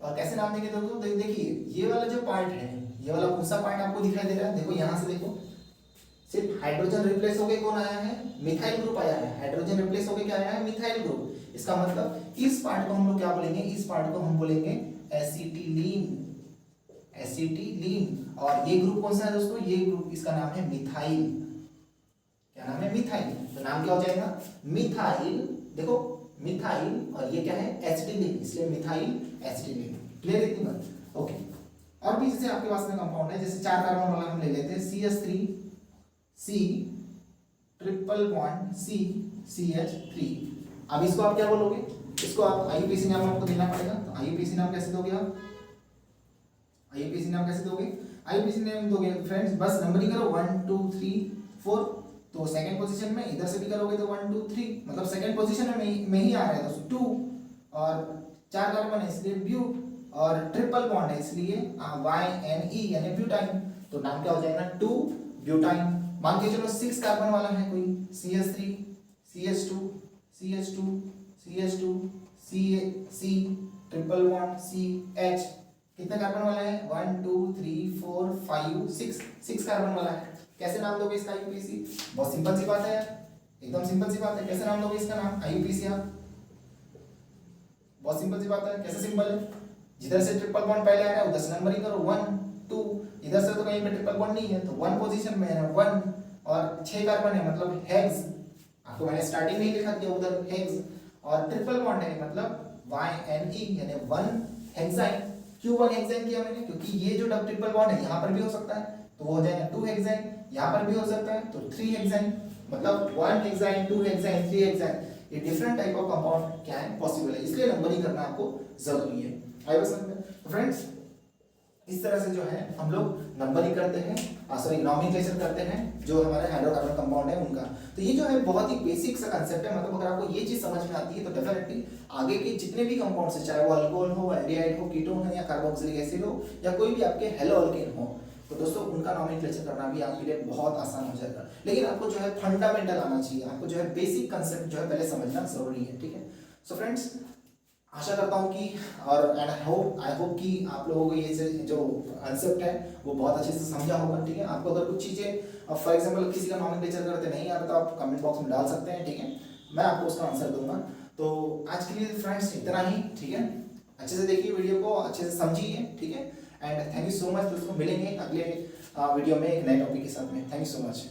और कैसे नाम देंगे दोस्तों, देखिए ये वाला जो पार्ट है, ये वाला कौन सा पार्ट आपको दिखाई दे रहा है, देखो यहाँ से देखो, सिर्फ हाइड्रोजन रिप्लेस होके कौन आया है, मिथाइल ग्रुप आया है, हाइड्रोजन रिप्लेस होके क्या आया है, मिथाइल ग्रुप। इसका मतलब इस पार्ट को हम लोग क्या बोलेंगे, इस पार्ट को हम बोलेंगे एसिटिलीन, एसिटिलीन। और ये ग्रुप कौन सा है दोस्तों, ये ग्रुप इसका नाम है मिथाइल। क्या नाम है, मिथाइल। तो नाम क्या हो जाएगा, मिथाइल, देखो मिथाइल, और ये क्या है एसिटिलीन, इसलिए मिथाइल एसिटिलीन। क्लियर है इतनी बात, ओके। और भी जैसे आपके पास में कंपाउंड है, जैसे 4 कार्बन वाला हम ले लेते हैं CH3C triple bond C CH3। अब इसको आप क्या बोलोगे, इसको आप आईयूपीएसी नाम आपको देना पड़ेगा। तो आईयूपीएसी नाम कैसे दोगे आप, आईयूपीएसी नाम कैसे दोगे, आईयूपीएसी नाम दोगे फ्रेंड्स, बस नंबरिंग करो 1 2 3 4। तो सेकंड पोजीशन में इधर से भी करोगे तो 1 2 3 मतलब सेकंड पोजीशन में ही आ रहा है दोस्तों 2 और 4 कार्बन है इसलिए ब्यू और ट्रिपल बॉन्ड है इसलिए YNE यानी ब्यूटाइन। तो नाम क्या हो जाएगा 2 ब्यूटाइन। मान के चलो 6 कार्बन वाला है कोई CH3 CH2 CH2 CH2 C triple bond CH। कितने कार्बन वाला है 1 2 3 4 5 6 कार्बन वाला है। कैसे नाम दोगे इसका IUPAC? बहुत सिंपल सी बात है यार, एकदम सिंपल सी बात है। कैसे नाम दोगे इसका नाम IUPAC आप? बहुत सिंपल सी बात है। कैसे सिंपल है? जिधर से ट्रिपल बॉन्ड पहले आ रहा है उधर से नंबरिंग करो 1 2। इधर से तो कहीं पे ट्रिपल बॉन्ड नहीं है तो 1 पोजीशन में है 1 और 6 कार्बन है मतलब हेक्स। आपको मैंने स्टार्टिंग में ही लिखा दिया उधर हेक्स और ट्रिपल बॉन्ड है मतलब YNE यानी 1 हेक्साइन। क्यों 1 हेक्साइन किया मैंने? क्योंकि ये जो डबल ट्रिपल बॉन्ड है यहाँ पर भी हो सकता है तो वो हो जाएगा 2 हेक्साइन, यहाँ पर भी हो सकता है तो 3 हेक्साइन मतलब 1 हेक्साइन 2 हेक्साइन 3 हेक्साइन। ये डिफरेंट टाइप ऑफ कंपाउंड क्या है पॉसिबल है, इसलिए नंबरिंग करना आपको जरूरी है। आई बस समझ में? तो फ्रेंड्स इस तरह से जो है हम लोग नंबरिंग करते हैं, सॉरी नॉमेनक्लेचर करते हैं जो हमारे हाइड्रोकार्बन कंपाउंड है उनका। तो ये जो है बहुत ही बेसिक सा कांसेप्ट है, मतलब अगर आपको ये चीज समझ में आती है तो डेफिनेटली आगे के जितने भी कंपाउंड्स है चाहे वो अल्कोहल हो, एल्डिहाइड हो, कीटोन हो या कार्बोक्सिलिक एसिड हो या कोई भी आपके हेलो अल्केन हो तो दोस्तों उनका नॉमेनक्लेचर करना भी आपके लिए बहुत आसान हो जाएगा। लेकिन आपको जो है फंडामेंटल आना चाहिए, आपको जो है बेसिक कांसेप्ट जो है पहले समझना जरूरी है। ठीक है, सो फ्रेंड्स आशा करता हूँ कि और एंड आई होप कि आप लोगों को ये जो कांसेप्ट है वो बहुत अच्छे से समझा होगा। ठीक है, आपको अगर कुछ चीज़ें फॉर एग्जांपल किसी का नॉमेनक्लेचर करते नहीं आता तो आप कमेंट बॉक्स में डाल सकते हैं। ठीक है, मैं आपको उसका आंसर दूंगा। तो आज के लिए फ्रेंड्स इतना ही। ठीक है, अच्छे से देखिए वीडियो को, अच्छे से समझिए। ठीक है, and thank you so much दोस्तों, मिलेंगे अगले वीडियो में एक नए टॉपिक के साथ में। Thank you so much.